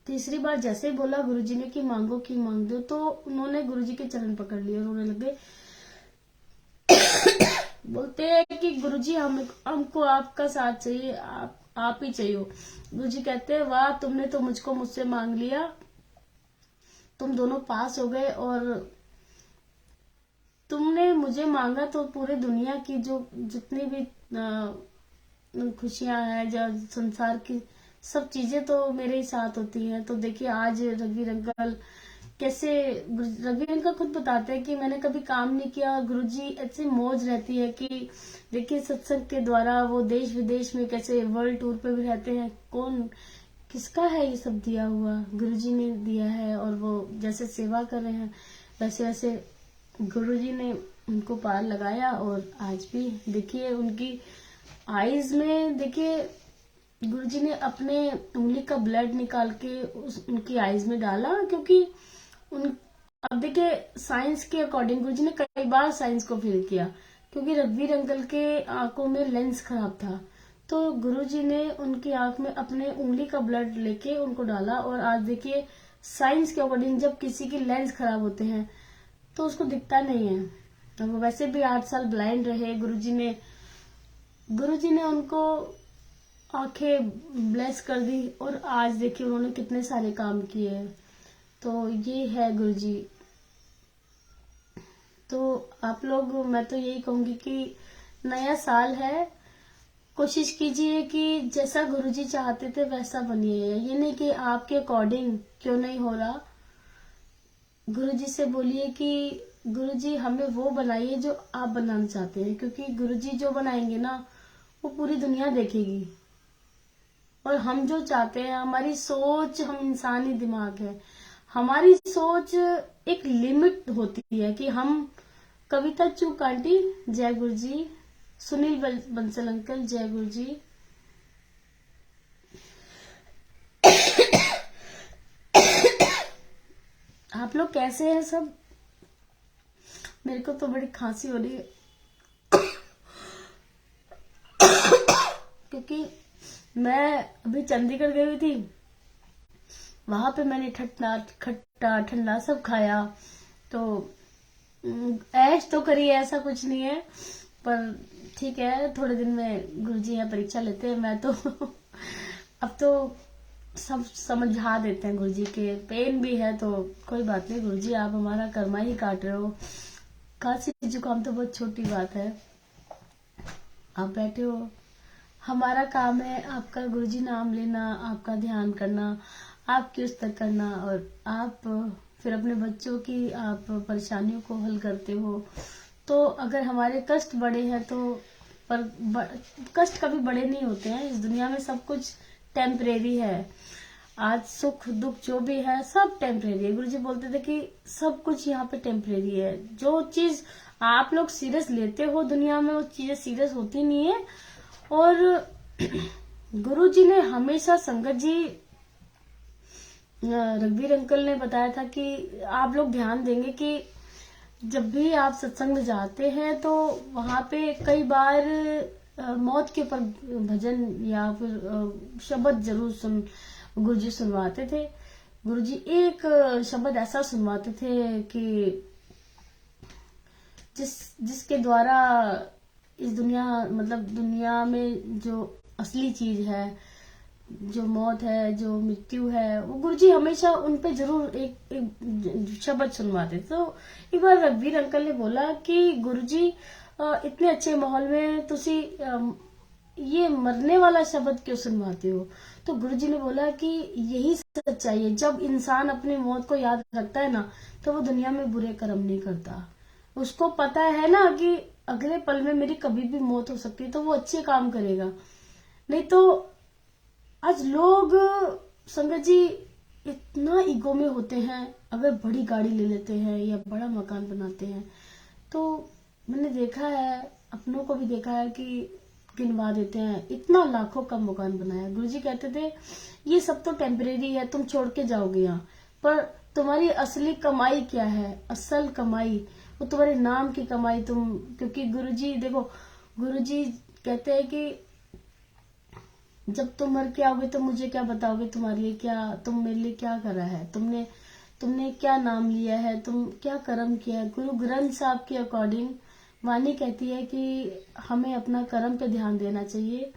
तीसरी बार जैसे ही बोला गुरुजी ने कि मांगो की मांग दो, तो उन्होंने गुरुजी के चरण पकड़ लिए और रोने लगे। बोलते हैं कि गुरुजी हमको आपका साथ चाहिए, आप ही चाहिए। गुरुजी कहते हैं वाह, तुमने तो मुझसे मांग लिया, तुम दोनों पास हो गए और तुमने मुझे मांगा तो पूरे दुनिया की जो जितनी भी खुशियां हैं, जो संसार की सब चीजें तो मेरे ही साथ होती हैं। तो देखिए आज रघुवीर अंकल कैसे, रघुवीर अंकल खुद बताते हैं कि मैंने कभी काम नहीं किया, गुरुजी ऐसी मौज रहती है कि देखिए सत्संग के द्वारा वो देश विदेश में कैसे वर्ल्ड टूर पे भी रहते हैं। कौन किसका है ये सब दिया हुआ, गुरुजी ने दिया है। और वो जैसे सेवा कर रहे हैं वैसे वैसे गुरुजी ने उनको पार लगाया। और आज भी देखिए उनकी आईज में, देखिए गुरुजी ने अपने उंगली का ब्लड निकाल के उनकी आईज में डाला, क्योंकि अब देखिए साइंस के अकॉर्डिंग गुरुजी ने कई बार साइंस को फेल किया, क्योंकि रघुवीर अंकल के आंखों में लेंस खराब था। तो गुरुजी ने उनकी आंख में अपने उंगली का ब्लड लेके उनको डाला। और आज देखिए साइंस के अकॉर्डिंग जब किसी की लेंस खराब होते हैं तो उसको दिखता नहीं है। तो वो वैसे भी 8 साल ब्लाइंड रहे, गुरुजी ने उनको आंखें ब्लेस कर दी और आज देखिए उन्होंने कितने सारे काम किए। तो ये है गुरुजी। तो आप लोग, मैं तो यही कहूंगी कि नया साल है, कोशिश कीजिए कि जैसा गुरुजी चाहते थे वैसा बनिए। ये नहीं कि आपके अकॉर्डिंग क्यों नहीं हो रहा, गुरुजी से बोलिए कि गुरुजी हमें वो बनाइए जो आप बनाना चाहते हैं, क्योंकि गुरुजी जो बनाएंगे ना वो पूरी दुनिया देखेगी। और हम जो चाहते हैं, हमारी सोच, हम इंसानी दिमाग है, हमारी सोच एक लिमिट होती है कि हम, कविता चुक आंटी जय गुरुजी, सुनील बंसल अंकल जय गुरुजी। आप लोग कैसे हैं सब? मेरे को तो बड़ी खांसी हो रही है क्योंकि मैं अभी चंडीगढ़ गई हुई थी, वहां पे मैंने खट्टा ठंडा सब खाया, तो ऐश तो करी, ऐसा कुछ नहीं है, पर ठीक है, थोड़े दिन में गुरुजी यहाँ परीक्षा लेते हैं। मैं तो अब तो सब समझा देते हैं गुरुजी के, पेन भी है तो कोई बात नहीं गुरुजी, आप हमारा कर्मा ही काट रहे हो, खांसी जुकाम तो बहुत छोटी बात है, आप बैठे हो, हमारा काम है आपका गुरुजी नाम लेना, आपका ध्यान करना, आपकी उस्तर करना, और आप फिर अपने बच्चों की आप परेशानियों को हल करते हो। तो अगर हमारे कष्ट बड़े हैं तो, पर कष्ट कभी बड़े नहीं होते हैं, इस दुनिया में सब कुछ टेम्परेरी है। आज सुख दुख जो भी है सब टेम्परेरी है। गुरुजी बोलते थे कि सब कुछ यहाँ पे टेम्परेरी है, जो चीज आप लोग सीरियस लेते हो दुनिया में वो चीजें सीरियस होती नहीं है। और गुरुजी ने हमेशा, संगत जी, रघुवीर अंकल ने बताया था कि आप लोग ध्यान देंगे कि जब भी आप सत्संग में जाते हैं तो वहां पे कई बार मौत के ऊपर भजन या फिर शब्द जरूर गुरुजी सुनवाते थे। गुरुजी एक शब्द ऐसा सुनवाते थे कि जिसके द्वारा इस दुनिया, मतलब दुनिया में जो असली चीज है, जो मौत है, जो मृत्यु है, वो गुरुजी हमेशा उन पे जरूर एक शब्द सुनवाते। तो एक बार रघुवीर अंकल ने बोला कि गुरुजी इतने अच्छे माहौल में तुसी ये मरने वाला शब्द क्यों सुनवाते हो? तो गुरुजी ने बोला कि यही सच्चाई है, जब इंसान अपनी मौत को याद रखता है ना, तो वो दुनिया में बुरे कर्म नहीं करता। उसको पता है ना कि अगले पल में मेरी कभी भी मौत हो सकती है, तो वो अच्छे काम करेगा। नहीं तो आज लोग, संगत जी, इतना ईगो में होते हैं, अगर बड़ी गाड़ी ले लेते हैं या बड़ा मकान बनाते हैं, तो मैंने देखा है, अपनों को भी देखा है कि गिनवा देते हैं, इतना लाखों का मकान बनाया। गुरुजी कहते थे ये सब तो टेम्परेरी है, तुम छोड़ के जाओगे यहाँ, पर तुम्हारी असली कमाई क्या है? असल कमाई वो तुम्हारे नाम की कमाई। क्योंकि गुरुजी देखो, गुरुजी कहते हैं कि जब तुम मर के आओगे तो मुझे क्या बताओगे, तुम्हारे लिए क्या, तुम मेरे लिए क्या करा है, तुमने क्या नाम लिया है, तुम क्या कर्म किया है। गुरु ग्रंथ साहब के अकॉर्डिंग वाणी कहती है कि हमें अपना कर्म पे ध्यान देना चाहिए,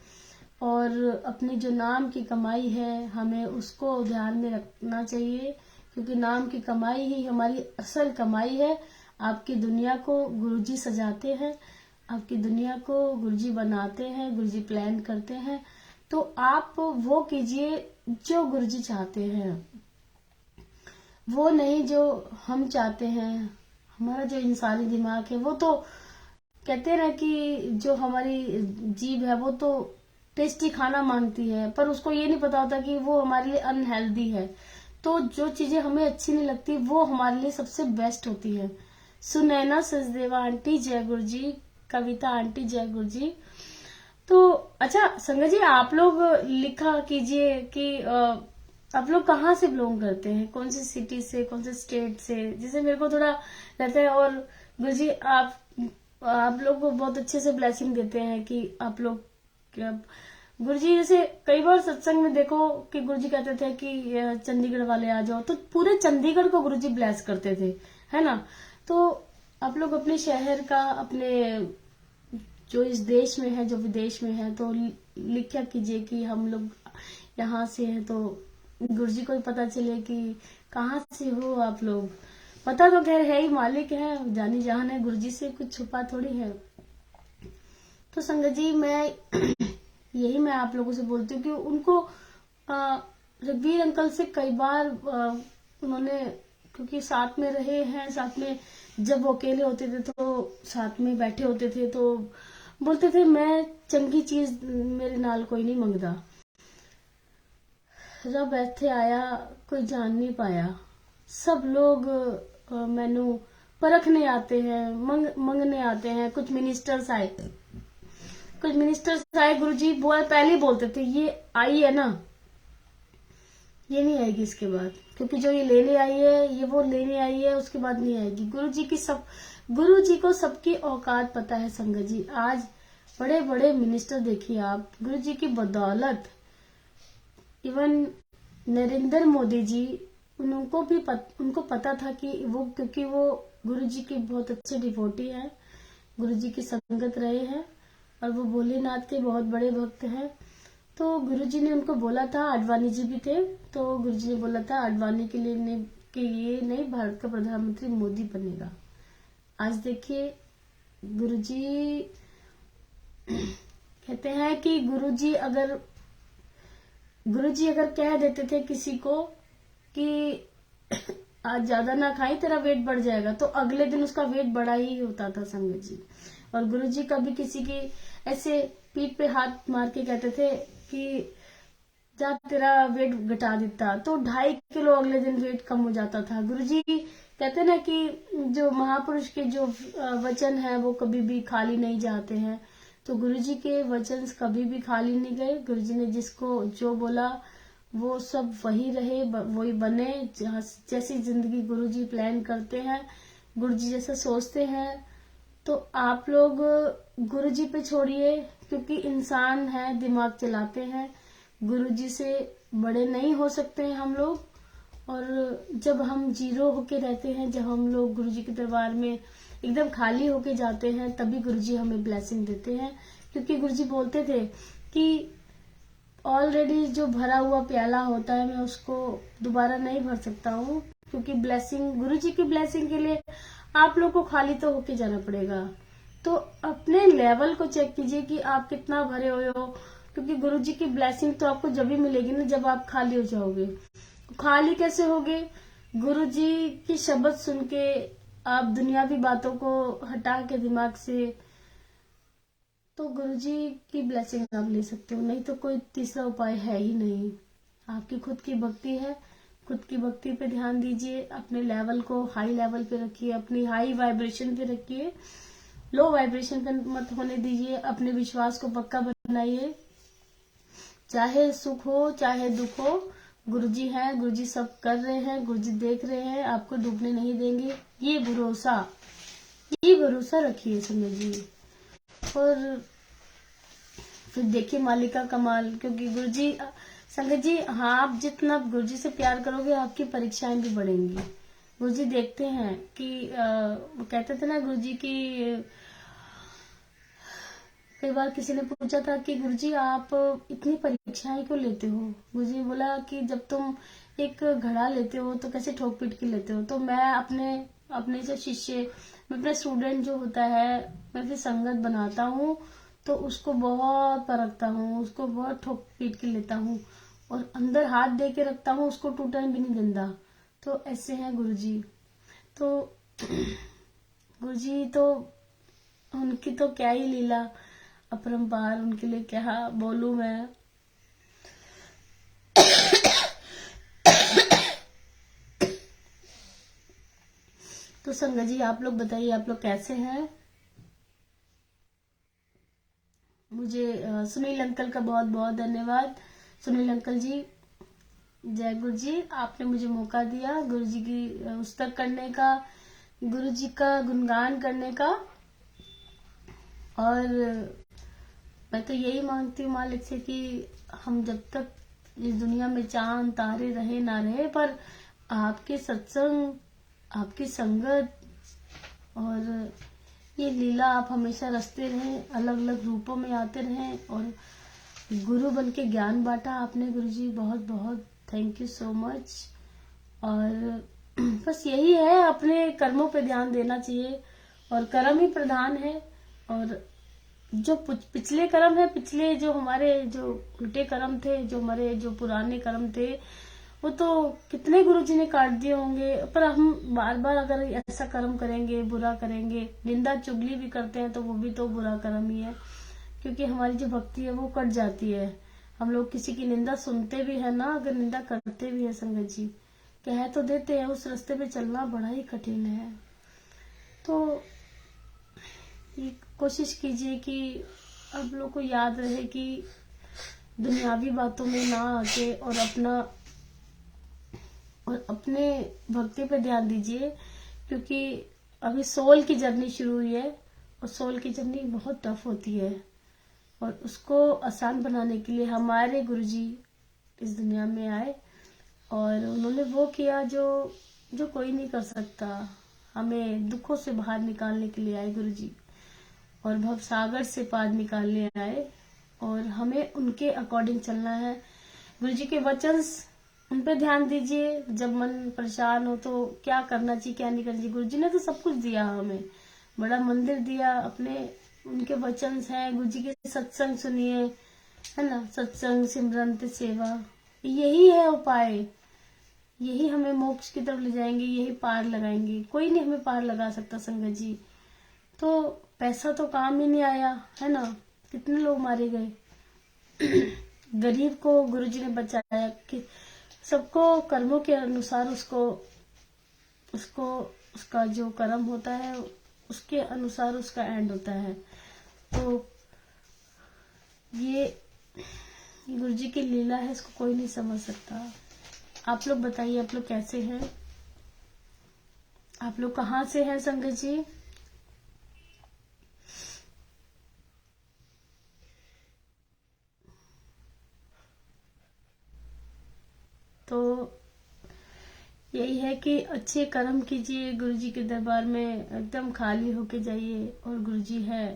और अपनी जो नाम की कमाई है हमें उसको ध्यान में रखना चाहिए, क्योंकि नाम की कमाई ही हमारी असल कमाई है। आपकी दुनिया को गुरुजी सजाते हैं, आपकी दुनिया को गुरुजी बनाते हैं, गुरुजी प्लान करते हैं। तो आप वो कीजिए जो गुरुजी चाहते हैं, वो नहीं जो हम चाहते हैं। हमारा जो इंसानी दिमाग है वो तो कहते हैं ना कि जो हमारी जीभ है वो तो टेस्टी खाना मांगती है, पर उसको ये नहीं पता होता कि वो हमारे लिए अनहेल्दी है। तो जो चीजें हमें अच्छी नहीं लगती वो हमारे लिए सबसे बेस्ट होती है। सुनैना सचदेवा आंटी जय गुरु जी, कविता आंटी जय गुरु जी। तो अच्छा संगत जी, आप लोग लिखा कीजिए कि आप लोग कहाँ से बिलोंग करते हैं, कौन सी सिटी से, कौन से स्टेट से, जिसे मेरे को थोड़ा रहता है। और गुरुजी आप लोग को बहुत अच्छे से ब्लेसिंग देते हैं कि आप लोग गुरुजी, जैसे कई बार सत्संग में देखो कि गुरुजी कहते थे कि चंडीगढ़ वाले आ जाओ, तो पूरे चंडीगढ़ को गुरुजी ब्लेस करते थे, है ना। तो आप लोग अपने शहर का, अपने जो इस देश में है, जो विदेश में है, तो लिखा कीजिए कि हम लोग यहाँ से हैं, तो गुरुजी को भी पता चले कि कहाँ से हो आप लोग। पता तो खैर है ही, मालिक है, जानी जहान है, गुरुजी से कुछ छुपा थोड़ी है। तो संगत जी, यही मैं आप लोगों से बोलती हूँ कि उनको रघुवीर अंकल से कई बार उन्होंने, क्योंकि साथ में रहे हैं, साथ में जब वो अकेले होते थे तो साथ में बैठे होते थे, तो बोलते थे मैं चंगी चीज मेरे नाल कोई नहीं मंगदा, रब इत्थे आया कोई जान नहीं पाया, सब लोग मैनू परखने आते हैं, मंगने आते हैं। कुछ मिनिस्टर्स आए गुरुजी पहले बोलते थे ये आई है ना, ये नहीं आएगी इसके बाद, क्योंकि जो ये लेने आई है, ये वो लेने आई है, उसके बाद नहीं आएगी। गुरुजी को सबकी औकात पता है संगत जी। आज बड़े बड़े मिनिस्टर देखिए आप, गुरुजी की बदौलत, इवन नरेंद्र मोदी जी, उनको पता था कि वो, क्योंकि वो गुरुजी के बहुत अच्छे डिवोटी हैं, गुरुजी की संगत रहे हैं, और वो भोलेनाथ के बहुत बड़े भक्त हैं। तो गुरुजी ने उनको बोला था, आडवाणी जी भी थे, तो गुरुजी ने बोला था आडवाणी के लिए कि ये नहीं, भारत का प्रधानमंत्री मोदी बनेगा। आज देखिए गुरुजी कहते हैं कि गुरुजी अगर कह देते थे किसी को कि आज ज्यादा ना खाई, तेरा वेट बढ़ जाएगा, तो अगले दिन उसका वेट बढ़ा ही होता था संगत जी। और गुरुजी कभी किसी की ऐसे पीठ पे हाथ मार के कहते थे कि जा तेरा वेट घटा देता, तो 2.5 किलो अगले दिन वेट कम हो जाता था। गुरुजी कहते ना कि जो महापुरुष के जो वचन है वो कभी भी खाली नहीं जाते हैं, तो गुरुजी के वचन कभी भी खाली नहीं गए। गुरुजी ने जिसको जो बोला वो सब वही रहे, वही बने। जैसी जिंदगी गुरुजी प्लान करते हैं, गुरुजी जैसा सोचते हैं, तो आप लोग गुरुजी पे छोड़िए, क्योंकि इंसान है, दिमाग चलाते हैं, गुरुजी से बड़े नहीं हो सकते हैं हम लोग। और जब हम जीरो होके रहते हैं, जब हम लोग गुरुजी के दरबार में एकदम खाली होके जाते हैं, तभी गुरुजी हमें ब्लेसिंग देते हैं। क्योंकि गुरुजी बोलते थे कि ऑलरेडी जो भरा हुआ प्याला होता है, मैं उसको दोबारा नहीं भर सकता हूँ, क्योंकि ब्लेसिंग, गुरुजी की ब्लेसिंग के लिए आप लोग को खाली तो होके जाना पड़ेगा। तो अपने लेवल को चेक कीजिए कि आप कितना भरे हुए हो, क्योंकि गुरु जी की ब्लेसिंग तो आपको जब भी मिलेगी ना जब आप खाली हो जाओगे। खाली कैसे होगे? गुरु जी की शब्द सुन के आप दुनियावी बातों को हटा के दिमाग से, तो गुरु जी की ब्लेसिंग आप ले सकते हो। नहीं तो कोई तीसरा उपाय है ही नहीं। आपकी खुद की भक्ति है, खुद की भक्ति पे ध्यान दीजिए, अपने लेवल को हाई लेवल पे रखिए, अपनी हाई वाइब्रेशन पे रखिए, लो वाइब्रेशन पे मत होने दीजिए। अपने विश्वास को पक्का बनाइए, चाहे सुख हो चाहे दुख हो, गुरुजी हैं, गुरुजी सब कर रहे हैं, गुरुजी देख रहे हैं, आपको डूबने नहीं देंगे। ये भरोसा रखिए संगत जी। और फिर देखिए मालिक का कमाल, क्योंकि गुरुजी संगत जी, हाँ, आप जितना गुरुजी से प्यार करोगे आपकी परीक्षाएं भी बढ़ेंगी। गुरुजी देखते हैं कि वो कहते थे ना गुरुजी की, कई बार किसी ने पूछा था कि गुरुजी आप इतनी परीक्षाएं क्यों लेते हो? गुरुजी ने बोला कि जब तुम एक घड़ा लेते हो तो कैसे ठोक पीट के लेते हो, तो मैं अपने अपने जो शिष्य, मैं अपना स्टूडेंट जो होता है, मैं फिर संगत बनाता हूँ तो उसको बहुत परखता हूँ, उसको बहुत ठोक पीट के लेता हूँ और अंदर हाथ दे के रखता हूँ, उसको टूटने भी नहीं देता। तो ऐसे हैं गुरुजी। तो गुरुजी तो, उनकी तो क्या ही लीला अपरंपार, उनके लिए क्या बोलूं मैं। तो संगत जी आप लोग बताइए, आप लोग कैसे हैं? मुझे सुनील अंकल का बहुत बहुत धन्यवाद। सुनील अंकल जी, जय गुरु जी, आपने मुझे मौका दिया गुरु जी की पुस्तक करने का, गुरु जी का गुणगान करने का। और मैं तो यही मांगती हूँ मालिक से कि हम जब तक इस दुनिया में चांद तारे रहे ना रहे, पर आपके सत्संग, आपकी संगत और ये लीला आप हमेशा रचते रहें, अलग अलग रूपों में आते रहें और गुरु बन के ज्ञान बांटा आपने गुरु जी, बहुत बहुत थैंक यू सो मच। और बस यही है, अपने कर्मों पे ध्यान देना चाहिए और कर्म ही प्रधान है। और जो पिछले कर्म है, पिछले जो हमारे जो उल्टे कर्म थे, जो हमारे जो पुराने कर्म थे, वो तो कितने गुरुजी ने काट दिए होंगे। पर हम बार बार अगर ऐसा कर्म करेंगे, बुरा करेंगे, निंदा चुगली भी करते हैं तो वो भी तो बुरा कर्म ही है, क्योंकि हमारी जो भक्ति है वो कट जाती है। हम लोग किसी की निंदा सुनते भी है ना, अगर निंदा करते भी है संगत जी, कह तो देते हैं, उस रास्ते पे चलना बड़ा ही कठिन है। तो ये कोशिश कीजिए कि आप लोग को याद रहे कि दुनियावी बातों में ना आके और अपने भक्ति पे ध्यान दीजिए, क्योंकि अभी सोल की जर्नी शुरू हुई है और सोल की जर्नी बहुत टफ होती है और उसको आसान बनाने के लिए हमारे गुरुजी इस दुनिया में आए और उन्होंने वो किया जो जो कोई नहीं कर सकता। हमें दुखों से बाहर निकालने के लिए आए गुरुजी और भव सागर से पार निकालने आए और हमें उनके अकॉर्डिंग चलना है। गुरुजी के वचन, उन पे ध्यान दीजिए। जब मन परेशान हो तो क्या करना चाहिए क्या नहीं करना चाहिए, गुरुजी ने तो सब कुछ दिया, हमें बड़ा मंदिर दिया अपने, उनके वचन हैं। गुरुजी के सत्संग सुनिए, है ना, सत्संग सिमरन सेवा, यही है उपाय, यही हमें मोक्ष की तरफ ले जाएंगे, यही पार लगाएंगे। कोई नहीं हमें पार लगा सकता संगत जी। तो पैसा तो काम ही नहीं आया, है ना, कितने लोग मारे गए। गरीब को गुरुजी ने बचाया कि सबको कर्मों के अनुसार उसको उसको उसका जो कर्म होता है उसके अनुसार उसका एंड होता है। तो ये गुरुजी की लीला है, इसको कोई नहीं समझ सकता। आप लोग बताइए, आप लोग कैसे हैं? आप लोग कहाँ से हैं संगत जी? तो यही है कि अच्छे कर्म कीजिए, गुरुजी के दरबार में एकदम खाली होके जाइए और गुरुजी है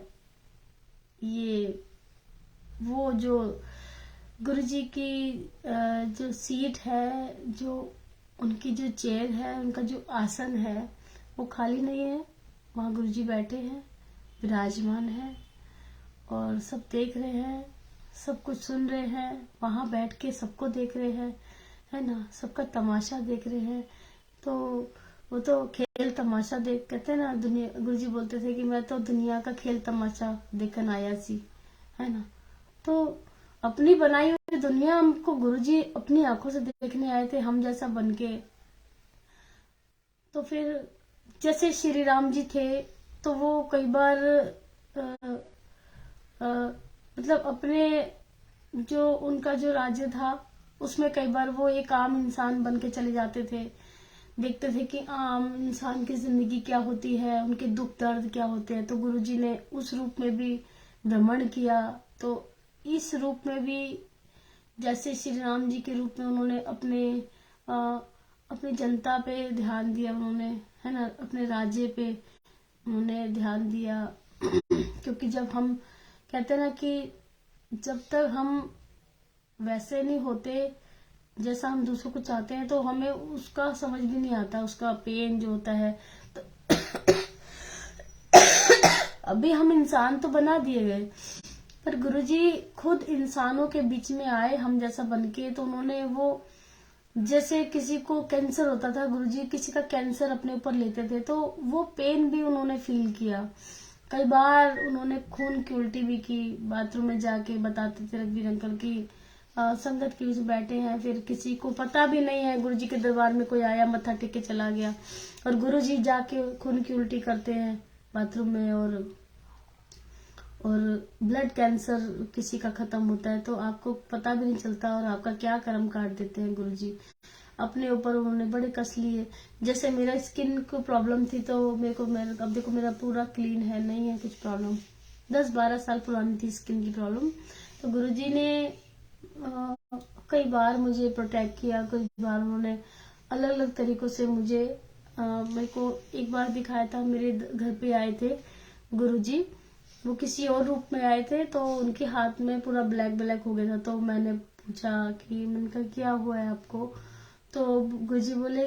ये वो जो गुरुजी की जो सीट है, जो उनकी जो चेयर है, उनका जो आसन है वो खाली नहीं है, वहाँ गुरुजी बैठे हैं विराजमान है और सब देख रहे हैं, सब कुछ सुन रहे हैं, वहां बैठ के सबको देख रहे हैं, है ना, सबका तमाशा देख रहे हैं। तो वो तो खेल तमाशा देख, कहते हैं ना, दुनिया, गुरुजी बोलते थे कि मैं तो दुनिया का खेल तमाशा देखन आया सी, है ना। तो अपनी बनाई हुई दुनिया हमको गुरुजी अपनी आंखों से देखने आए थे, हम जैसा बन के। तो फिर जैसे श्री राम जी थे, तो वो कई बार मतलब अपने जो उनका जो राज्य था उसमें कई बार वो एक आम इंसान बन के चले जाते थे, देखते थे कि आम इंसान की जिंदगी क्या होती है, उनके दुख दर्द क्या होते हैं। तो गुरुजी ने उस रूप में भी भ्रमण किया। तो इस रूप में भी जैसे श्री राम जी के रूप में उन्होंने अपनी जनता पे ध्यान दिया, उन्होंने, है ना, अपने राज्य पे उन्होंने ध्यान दिया। क्योंकि जब हम कहते हैं ना कि जब तक हम वैसे नहीं होते जैसा हम दूसरों को चाहते हैं, तो हमें उसका समझ भी नहीं आता, उसका पेन जो होता है। तो अभी हम इंसान तो बना दिए गए, पर गुरुजी खुद इंसानों के बीच में आए हम जैसा बनके। तो उन्होंने वो, जैसे किसी को कैंसर होता था, गुरुजी किसी का कैंसर अपने ऊपर लेते थे, तो वो पेन भी उन्होंने फील किया। कई बार उन्होंने खून की उल्टी भी की, बाथरूम में जाके बताते थे रघुवीर अंकल की संगत के बीच बैठे हैं, फिर किसी को पता भी नहीं है, गुरुजी के दरबार में कोई आया, मत्था टेक के चला गया, और गुरुजी जाके खून की उल्टी करते हैं बाथरूम में, और ब्लड कैंसर किसी का खत्म होता है तो आपको पता भी नहीं चलता, और आपका क्या कर्म काट देते हैं गुरुजी। अपने ऊपर उन्होंने बड़े कष्ट लिए। जैसे मेरा स्किन को प्रॉब्लम थी, तो अब देखो मेरा पूरा क्लीन है, नहीं है कुछ प्रॉब्लम। 10-12 साल पुरानी थी स्किन की प्रॉब्लम। तो गुरुजी ने कई बार मुझे प्रोटेक्ट किया, कई बार उन्होंने अलग अलग तरीकों से मुझे मेरे को एक बार दिखाया था, मेरे घर पे आए थे गुरुजी, वो किसी और रूप में आए थे, तो उनके हाथ में पूरा ब्लैक ब्लैक हो गया था। तो मैंने पूछा कि, मैंने कहा क्या हुआ है आपको? तो गुरुजी बोले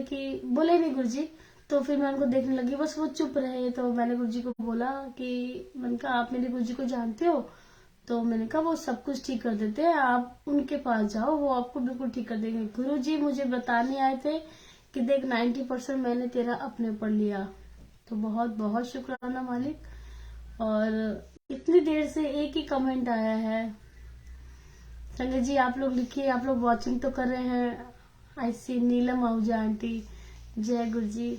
नहीं गुरुजी। तो फिर मैं उनको देखने लगी, बस वो चुप रहे। तो मैंने गुरुजी को बोला कि, मैंने कहा आप मेरे गुरुजी को जानते हो? तो मैंने कहा वो सब कुछ ठीक कर देते हैं, आप उनके पास जाओ, वो आपको बिल्कुल ठीक कर देंगे। गुरुजी मुझे बताने आए थे कि देख 90% मैंने तेरा अपने ऊपर लिया। तो बहुत बहुत शुक्राना मालिक। और इतनी देर से एक ही कमेंट आया है। संजय जी आप लोग लिखिए, आप लोग वॉचिंग तो कर रहे हैं। आई सी नीलम आहूजा आंटी, जय गुरु जी।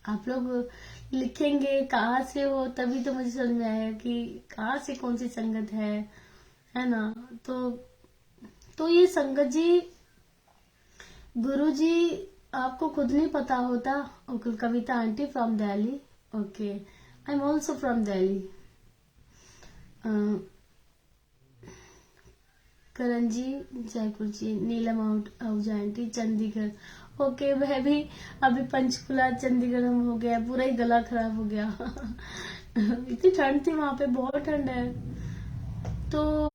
आप लोग लिखेंगे कहाँ से हो, तभी तो मुझे समझ में आया कि कहाँ से कौन सी संगत है ना। तो ये संगत जी, गुरु जी आपको खुद नहीं पता होता। Okay, Kavita aunty from Delhi, okay, I am also from Delhi. Karan ji, Jaipur ji, Neelam Ahuja aunty Chandigarh, okay. मैं भी अभी पंचकुला चंडीगढ़ हम हो गया, पूरा ही गला खराब हो गया। इतनी ठंड थी वहां पे, बहुत ठंड है। तो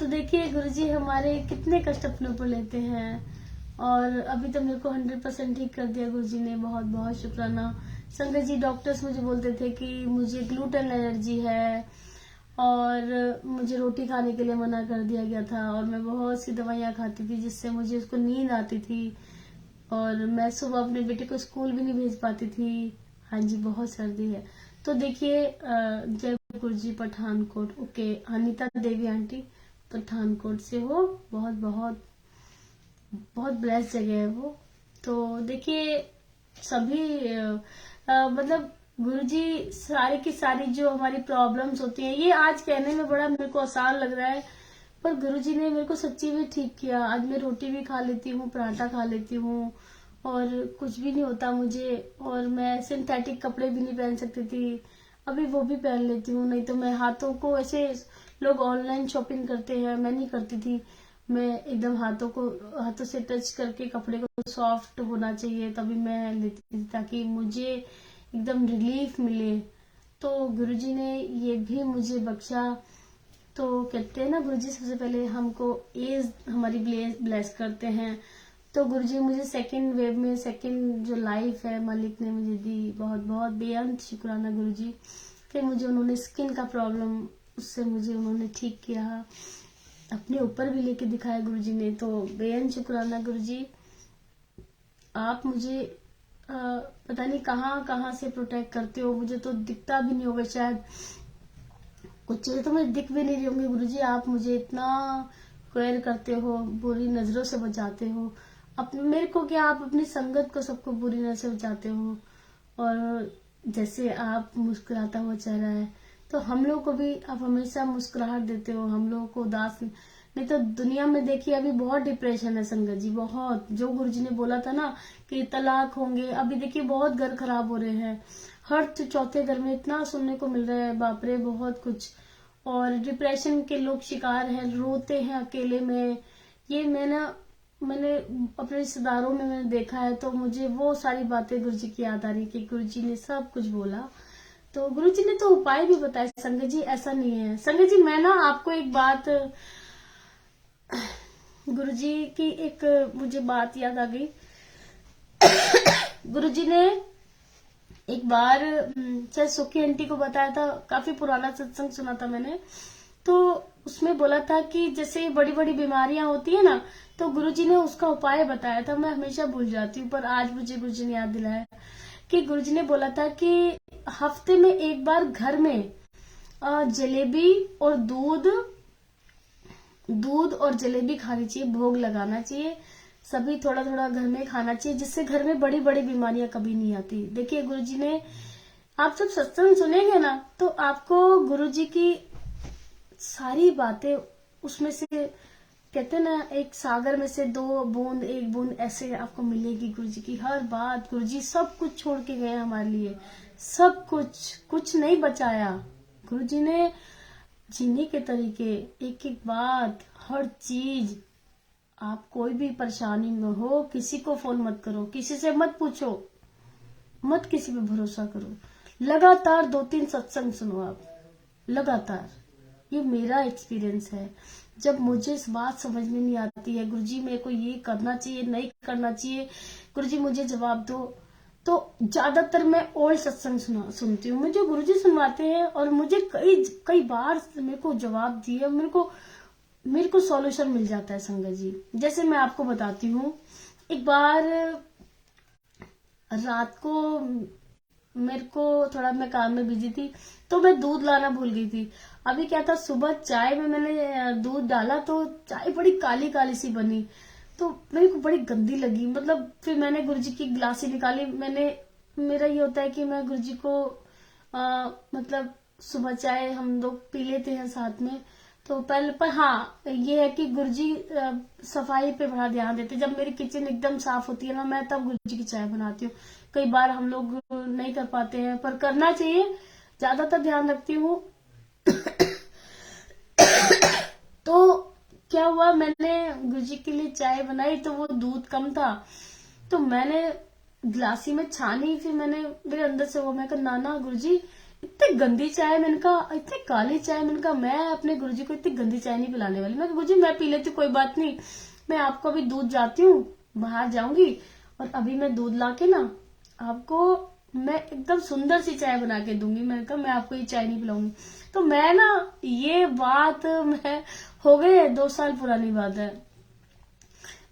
देखिए गुरुजी हमारे कितने कष्ट अपने ऊपर लेते हैं, और अभी तो मेरे को 100% ठीक कर दिया गुरुजी ने, बहुत बहुत शुक्राना। संगत जी, डॉक्टर्स मुझे बोलते थे कि मुझे ग्लूटेन एलर्जी है, और मुझे रोटी खाने के लिए मना कर दिया गया था, और मैं बहुत सी दवाइयां खाती थी जिससे मुझे उसको नींद आती थी, और मैं सुबह अपने बेटे को स्कूल भी नहीं भेज पाती थी। हाँ जी, बहुत सर्दी है। तो देखिए जय गुरु जी, पठानकोट, ओके। अनिता देवी आंटी पठानकोट से हो, बहुत बहुत बहुत ब्लेस जगह है वो। तो देखिए सभी मतलब गुरुजी सारी की सारी जो हमारी प्रॉब्लम्स होती हैं, ये आज कहने में बड़ा मेरे को आसान लग रहा है, पर गुरुजी ने मेरे को सच्ची में ठीक किया। आज मैं रोटी भी खा लेती हूँ, पराठा खा लेती हूँ, और कुछ भी नहीं होता मुझे। और मैं सिंथेटिक कपड़े भी नहीं पहन सकती थी, अभी वो भी पहन लेती हूँ। नहीं तो मैं हाथों को, ऐसे लोग ऑनलाइन शॉपिंग करते हैं, मैं नहीं करती थी। मैं एकदम हाथों से टच करके कपड़े को सॉफ्ट होना चाहिए तभी मैं लेती थी, ताकि मुझे एकदम रिलीफ मिले। तो गुरुजी ने ये भी मुझे बख्शा। तो कहते हैं ना गुरुजी सबसे पहले हमको एज हमारी ब्लेस करते हैं, तो गुरुजी मुझे सेकंड वेव में सेकंड जो लाइफ है मालिक ने मुझे दी, बहुत बहुत बेअंत शुक्राना गुरुजी। फिर मुझे उन्होंने स्किन का प्रॉब्लम, उससे मुझे उन्होंने ठीक किया, अपने ऊपर भी लेके दिखाया गुरुजी ने। तो बेअंत शुक्राना गुरुजी, आप मुझे पता नहीं कहाँ कहाँ से प्रोटेक्ट करते हो, मुझे तो दिखता भी नहीं होगा शायद, कुछ चीजें तो मुझे दिख भी नहीं रही होंगी गुरुजी। आप मुझे इतना केयर करते हो, बुरी नजरों से बचाते हो, अपने मेरे को क्या, आप अपनी संगत को सबको बुरी नजर से बचाते हो। और जैसे आप मुस्कुराता हुआ चेहरा है, तो हम लोग को भी आप हमेशा मुस्कुराहट देते हो, हम लोगों को उदास नहीं। तो दुनिया में देखिए अभी बहुत डिप्रेशन है संगत जी, बहुत। जो गुरुजी ने बोला था ना कि तलाक होंगे, अभी देखिए बहुत घर खराब हो रहे हैं, हर चौथे घर में इतना सुनने को मिल रहा है, बाप रे बहुत कुछ। और डिप्रेशन के लोग शिकार हैं, रोते हैं अकेले में। ये मैंने अपने रिश्तेदारों में मैंने देखा है, तो मुझे वो सारी बातें गुरुजी की याद आ रही कि गुरुजी ने सब कुछ बोला। तो गुरुजी ने तो उपाय भी बताए संगत जी, ऐसा नहीं है संगत जी। मैं ना आपको एक बात, गुरुजी की एक मुझे बात याद आ गई। गुरुजी ने एक बार शायद सुखी आंटी को बताया था, काफी पुराना सत्संग सुना था मैंने, तो उसमें बोला था कि जैसे बड़ी बड़ी बीमारियां होती है ना, तो गुरुजी ने उसका उपाय बताया था। मैं हमेशा भूल जाती हूँ, पर आज मुझे गुरुजी ने याद दिलाया कि गुरुजी ने बोला था कि हफ्ते में एक बार घर में जलेबी और दूध और जलेबी खानी चाहिए, भोग लगाना चाहिए, सभी थोड़ा थोड़ा घर में खाना चाहिए, जिससे घर में बड़ी बड़ी बीमारियां कभी नहीं आती। देखिए गुरुजी ने, आप सब सत्संग सुनेंगे ना, तो आपको गुरुजी की सारी बातें उसमें से, कहते हैं ना एक सागर में से दो बूंद एक बूंद, ऐसे आपको मिलेगी गुरुजी की हर बात। गुरुजी सब कुछ छोड़ के गए हमारे लिए, सब कुछ, कुछ नहीं बचाया। गुरुजी ने जीने के तरीके, एक एक बात, हर चीज। आप कोई भी परेशानी में हो, किसी को फोन मत करो, किसी से मत पूछो, मत किसी पे भरोसा करो, लगातार 2-3 सत्संग सुनो आप, लगातार। ये मेरा एक्सपीरियंस है। जब मुझे इस बात समझ में नहीं आती है, गुरुजी मेरे को ये करना चाहिए नहीं करना चाहिए, गुरुजी मुझे जवाब दो, तो ज्यादातर मैं ओल्ड सत्संग सुनती हूँ। मुझे गुरुजी सुनवाते हैं और मुझे कई बार मेरे को जवाब दिए, मेरे को सॉल्यूशन मिल जाता है संगत जी। जैसे मैं आपको बताती हूँ, एक बार रात को मेरे को थोड़ा, मैं काम में बिजी थी, तो मैं दूध लाना भूल गई थी। अभी क्या था, सुबह चाय में मैंने दूध डाला तो चाय बड़ी काली काली सी बनी, तो मेरे को बड़ी गंदी लगी। मतलब फिर मैंने गुरुजी की गिलासी निकाली, मेरा ये होता है कि मैं गुरुजी को मतलब सुबह चाय हम लोग पी लेते हैं साथ में, तो पहले। पर हाँ ये है कि गुरुजी सफाई पे बड़ा ध्यान देते। जब मेरी किचन एकदम साफ होती है ना, मैं तब गुरुजी की चाय बनाती हूँ। कई बार हम लोग नहीं कर पाते हैं, पर करना चाहिए, ज्यादातर ध्यान रखती हूँ। तो क्या हुआ, मैंने गुरुजी के लिए चाय बनाई, तो वो दूध कम था, तो मैंने गिलासी में छानी। फिर मेरे अंदर से वो, मैं कहा नाना गुरुजी इतनी गंदी चाय, मैंने कहा इतनी काली चाय, मैंने कहा मैं अपने गुरुजी को इतनी गंदी चाय नहीं पिलाने वाली। मैं गुरुजी मैं पी लेती, कोई बात नहीं, मैं आपको अभी दूध जाती हूँ, बाहर जाऊंगी और अभी मैं दूध लाके ना आपको मैं एकदम सुंदर सी चाय बना के दूंगी। मैंने कहा मैं आपको ये चाय नहीं पिलाऊंगी। तो मैं ना, ये बात मैं हो गए 2 साल पुरानी बात है,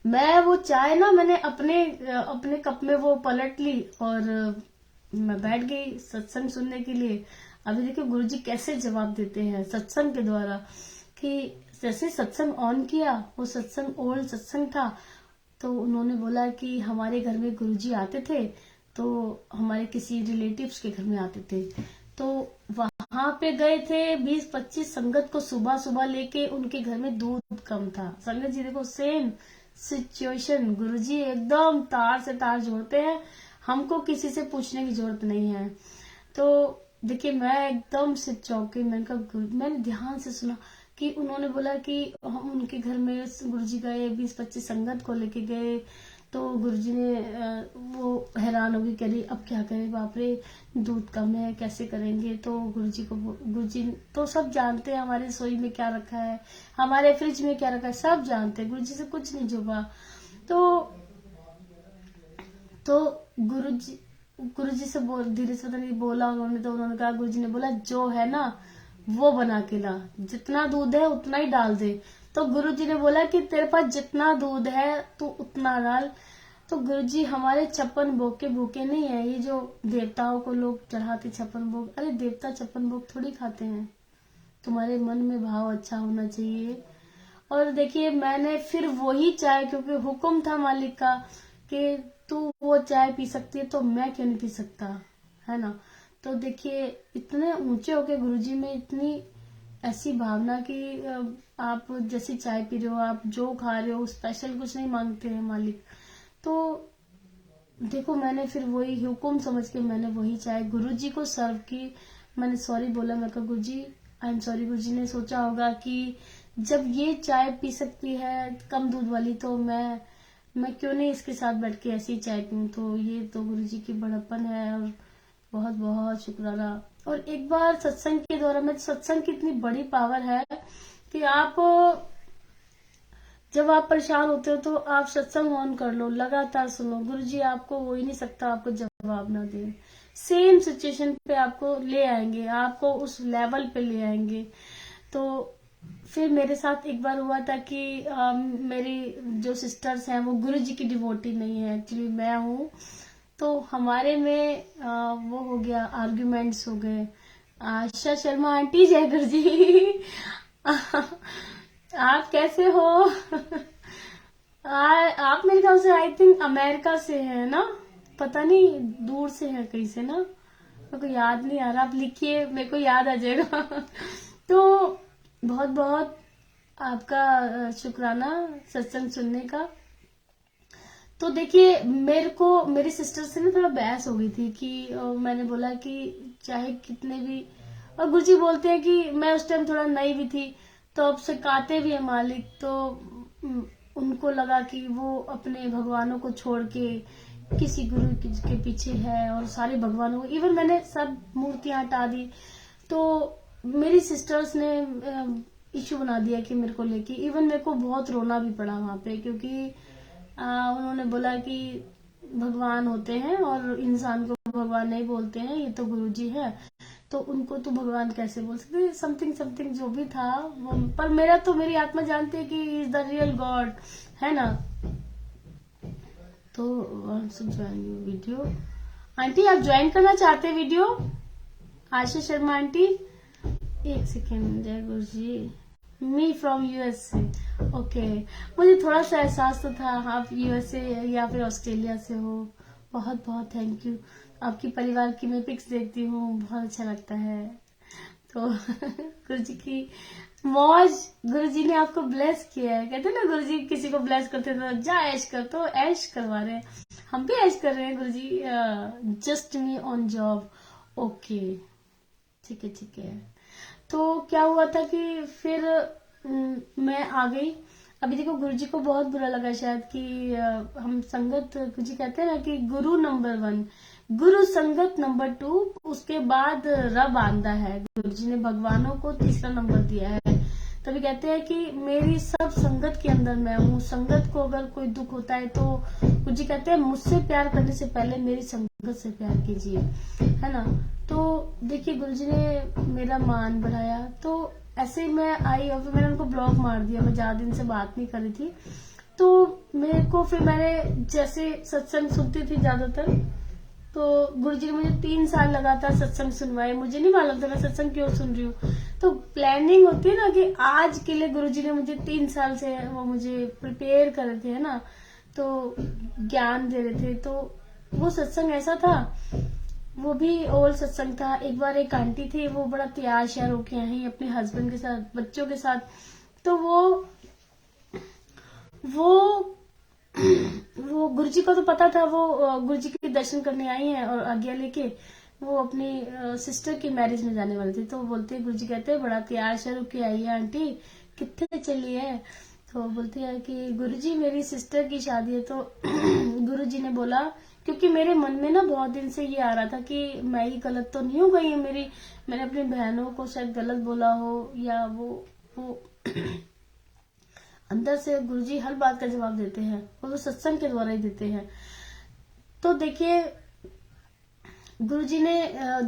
मैं वो चाय ना मैंने अपने कप में वो पलट ली और मैं बैठ गई सत्संग सुनने के लिए। अभी देखिए गुरुजी कैसे जवाब देते हैं सत्संग के द्वारा, कि जैसे सत्संग ऑन किया, वो सत्संग ओल्ड सत्संग था, तो उन्होंने बोला कि हमारे घर में गुरुजी आते थे, तो हमारे किसी रिलेटिव्स के घर में आते थे, तो वहां पे गए थे 20-25 संगत को सुबह सुबह लेके, उनके घर में दूध कम था। संगत जी देखो सेम सिचुएशन, गुरुजी एकदम तार से तार जोड़ते हैं, हमको किसी से पूछने की जरूरत नहीं है। तो देखिए मैं एकदम से चौंकी, मैंने ध्यान से सुना कि उन्होंने बोला कि हम उनके घर में गुरुजी गए, 20-25 संगत को लेके गए, तो गुरुजी ने वो हैरान होगी, कह रही अब क्या करें, बाप रे दूध कम है, कैसे करेंगे। तो गुरुजी तो सब जानते हैं, हमारे रसोई में क्या रखा है, हमारे फ्रिज में क्या रखा है, सब जानते हैं, गुरुजी से कुछ नहीं छुपा। तो तो गुरुजी से धीरे से पता नहीं बोला उन्होंने, तो उन्होंने कहा, गुरुजी ने बोला जो है ना वो बना के ला, जितना दूध है उतना ही डाल दे। तो गुरुजी ने बोला कि तेरे पास जितना दूध है तू उतना डाल। तो गुरुजी हमारे 56 भोग के भूखे नहीं है। ये जो देवताओं को लोग चढ़ाते 56 भोग, अरे देवता 56 भोग थोड़ी खाते हैं। तुम्हारे मन में भाव अच्छा होना चाहिए। और देखिए मैंने फिर वही चाय, क्योंकि हुक्म था मालिक का कि तू वो चाय पी सकती है तो मैं क्यों नहीं पी सकता, है ना। तो देखिए इतने ऊंचे होके गुरुजी में इतनी ऐसी भावना कि आप जैसी चाय पी रहे हो, आप जो खा रहे हो, स्पेशल कुछ नहीं मांगते हैं मालिक। तो देखो मैंने फिर वही हुक्म समझ के मैंने वही चाय गुरुजी को सर्व की। मैंने सॉरी बोला, मैं कहा गुरुजी आई एम सॉरी। गुरुजी ने सोचा होगा कि जब ये चाय पी सकती है कम दूध वाली, तो मैं क्यों नहीं इसके साथ बैठ के ऐसी चाय पीऊं। तो ये तो गुरुजी की बड़प्पन है, और बहुत बहुत शुक्राना। और एक बार सत्संग के दौरान में, सत्संग की इतनी बड़ी पावर है कि आप जब आप परेशान होते हो तो आप सत्संग ऑन कर लो, लगातार सुनो, गुरुजी आपको हो ही नहीं सकता आपको जवाब ना दे। सेम सिचुएशन पे आपको ले आएंगे, आपको उस लेवल पे ले आएंगे। तो फिर मेरे साथ एक बार हुआ था कि मेरी जो सिस्टर्स हैं वो गुरुजी की डिवोटी नहीं है, एक्चुअली मैं हूँ। तो हमारे में वो हो गया, आर्ग्यूमेंट्स हो गए। आशा शर्मा आंटी जय गुरुजी आप कैसे हो आप मेरे ख्याल से आई थिंक अमेरिका से है ना, पता नहीं दूर से है कहीं से ना, मेरे को याद नहीं आ रहा, आप लिखिए मेरे को याद आ जाएगा तो बहुत बहुत आपका शुक्राना सत्संग सुनने का। तो देखिए मेरे को मेरी सिस्टर से ना थोड़ा बहस हो गई थी कि मैंने बोला कि चाहे कितने भी, और गुरुजी बोलते हैं कि मैं उस टाइम थोड़ा नई भी थी, तो अब सिखाते भी है मालिक। तो उनको लगा कि वो अपने भगवानों को छोड़ के किसी गुरु के पीछे है, और सारे भगवानों को, इवन मैंने सब मूर्तियां हटा दी। तो मेरी सिस्टर्स ने इश्यू बना दिया कि मेरे को लेके, इवन मेरे को बहुत रोना भी पड़ा वहां पे, क्योंकि उन्होंने बोला कि भगवान होते हैं और इंसान को भगवान नहीं बोलते हैं, ये तो गुरुजी है, तो उनको तो भगवान कैसे बोल सकते, समथिंग समथिंग जो भी था वो। पर मेरा तो मेरी आत्मा जानती है कि इज द रियल गॉड, है ना। तो ज्वाइन वीडियो आंटी, आप ज्वाइन करना चाहते हैं वीडियो? आशा शर्मा आंटी, एक सेकेंड। जय गुरु जी, मी फ्रॉम यूएसए। ओके, मुझे थोड़ा सा एहसास तो था आप यूएसए या फिर ऑस्ट्रेलिया से हो। बहुत बहुत थैंक यू। आपकी परिवार की मैं पिक्स देखती हूँ, बहुत अच्छा लगता है। तो गुरुजी की मौज, गुरुजी ने आपको ब्लेस किया है। कहते हैं ना गुरुजी किसी को ब्लेस करते तो जा ऐश कर, तो ऐश करवा रहे हैं, हम भी ऐश कर रहे हैं गुरुजी। Just me on job. Okay ठीक है ठीक है। तो क्या हुआ था कि फिर मैं आ गई। अभी देखो गुरुजी को बहुत बुरा लगा शायद कि हम संगत, गुरुजी कहते हैं ना कि गुरु नंबर 1, गुरु संगत नंबर 2, उसके बाद रब आंदा है। गुरुजी ने भगवानों को तीसरा नंबर दिया है। तभी कहते हैं कि मेरी सब संगत के अंदर मैं हूँ। संगत को अगर कोई दुख होता है तो गुरुजी कहते हैं मुझसे प्यार करने से पहले मेरी संगत से प्यार कीजिए, है ना। तो देखिए गुरुजी ने मेरा मान बढ़ाया। तो ऐसे ही मैं आई और फिर मैंने उनको ब्लॉक मार दिया, मैं ज्यादा दिन से बात नहीं कर रही थी। तो मेरे को फिर मैंने जैसे सत्संग सुनती थी ज्यादातर, तो गुरुजी ने मुझे 3 साल लगातार सत्संग सुनवाए। मुझे नहीं मालूम था मैं सत्संग क्यों सुन रही हूँ। तो प्लानिंग होती है ना कि आज के लिए गुरुजी ने मुझे 3 साल से वो मुझे प्रिपेयर कर रहे थे, है ना, तो ज्ञान दे रहे थे। तो वो सत्संग ऐसा था, वो भी ओल्ड सत्संग था। एक बार एक आंटी थी, वो बड़ा तैयार श्यार होके आई अपने हस्बैंड के साथ, बच्चों के साथ। तो वो गुरुजी को तो पता था, वो गुरुजी के दर्शन करने आई हैं और आज्ञा लेके वो अपनी सिस्टर की मैरिज में जाने वाले थे। तो बोलते हैं, गुरुजी कहते हैं बड़ा तैयार श्यार होके आई है आंटी, कितने चली है। तो बोलती है कि गुरुजी मेरी सिस्टर की शादी है। तो गुरुजी ने बोला, क्योंकि मेरे मन में ना बहुत दिन से ये आ रहा था कि मैं ही गलत तो नहीं हो गई मैंने अपनी बहनों को शायद गलत बोला हो, या वो अंदर से गुरुजी हर बात का जवाब देते हैं, और वो सत्संग के द्वारा ही देते हैं। तो देखिए गुरुजी ने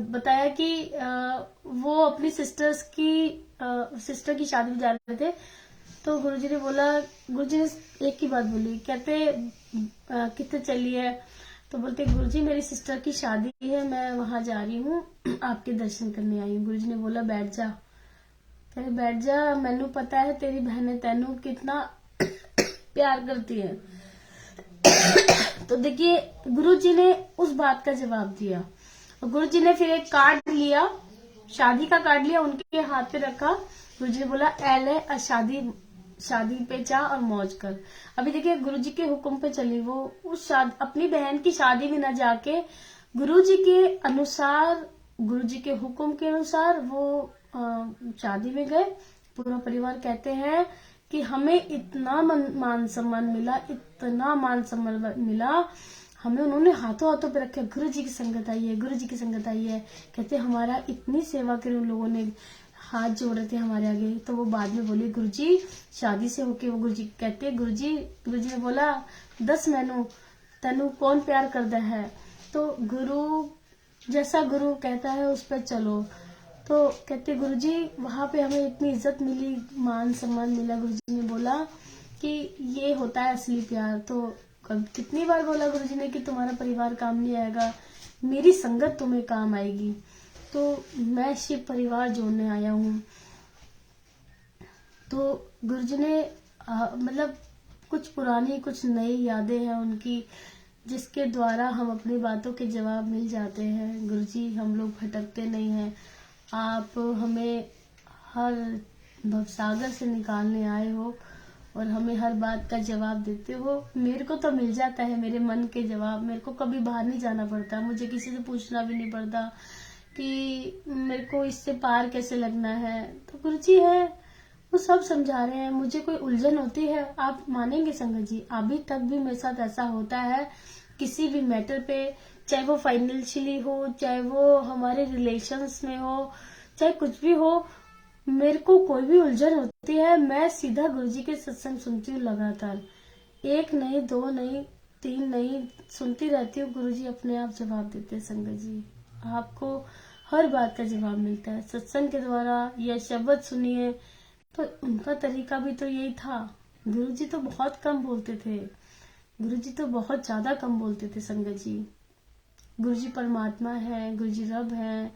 बताया कि वो अपनी सिस्टर की शादी में जा रहे थे। तो गुरुजी ने बोला, गुरुजी ने एक ही बात बोली, कहते कितने चली है? तो बोलते गुरुजी मेरी सिस्टर की शादी है, मैं वहां जा रही हूँ, आपके दर्शन करने आई हूँ। गुरुजी ने बोला बैठ जा। कहते बैठ जा, मैनू पता है तेरी बहने तेनू कितना प्यार करती है। तो देखिए गुरुजी ने उस बात का जवाब दिया। गुरुजी ने फिर एक कार्ड लिया, शादी का कार्ड लिया, उनके हाथ पे रखा। गुरुजी ने बोला एल शादी पे जा और मौज कर। अभी देखिए गुरुजी के हुक्म पे चली वो, उस अपनी बहन की शादी में न जाके गुरुजी के अनुसार, गुरुजी के हुक्म के अनुसार वो शादी में गए। पूरा परिवार कहते हैं कि हमें इतना मान सम्मान मिला, इतना मान सम्मान मिला, हमें उन्होंने हाथों हाथों पे रखे, गुरु जी की संगत आई है, गुरु जी की संगत आई है। कहते हमारा इतनी सेवा करी उन लोगों ने, हाथ जोड़ रहे थे हमारे आगे। तो वो बाद में बोली गुरु जी शादी से होके, वो गुरु जी कहते गुरु जी ने बोला 10 मैनू तेनू कौन प्यार करता है? तो गुरु जैसा गुरु कहता है उस पर चलो। तो कहते गुरुजी वहां पे हमें इतनी इज्जत मिली, मान सम्मान मिला। गुरुजी ने बोला कि ये होता है असली प्यार। तो कितनी बार बोला गुरुजी ने कि तुम्हारा परिवार काम नहीं आएगा, मेरी संगत तुम्हें काम आएगी। तो मैं शिव परिवार जोड़ने आया हूँ। तो गुरुजी ने मतलब कुछ पुरानी कुछ नई यादें हैं उनकी, जिसके द्वारा हम अपनी बातों के जवाब मिल जाते हैं। गुरुजी हम लोग भटकते नहीं हैं, आप हमें हर भवसागर से निकालने आए हो और हमें हर बात का जवाब देते हो। मेरे को तो मिल जाता है मेरे मन के जवाब, मेरे को कभी बाहर नहीं जाना पड़ता, मुझे किसी से पूछना भी नहीं पड़ता कि मेरे को इससे पार कैसे लगना है। तो गुरुजी है वो सब समझा रहे हैं। मुझे कोई उलझन होती है, आप मानेंगे संगत जी, अभी तक भी मेरे साथ ऐसा होता है किसी भी मैटर पे, चाहे वो फाइनेंशियली हो, चाहे वो हमारे रिलेशंस में हो, चाहे कुछ भी हो, मेरे को कोई भी उलझन होती है, मैं सीधा गुरुजी के सत्संग सुनती हूँ लगातार, 1 नहीं 2 नहीं 3 नहीं, सुनती रहती हूँ। गुरुजी अपने आप जवाब देते हैं। संगत जी आपको हर बात का जवाब मिलता है सत्संग के द्वारा, या शब्द सुनिए। तो उनका तरीका भी तो यही था। गुरुजी तो बहुत कम बोलते थे, गुरुजी तो बहुत ज्यादा कम बोलते थे संगत जी। गुरुजी परमात्मा है, गुरुजी रब है,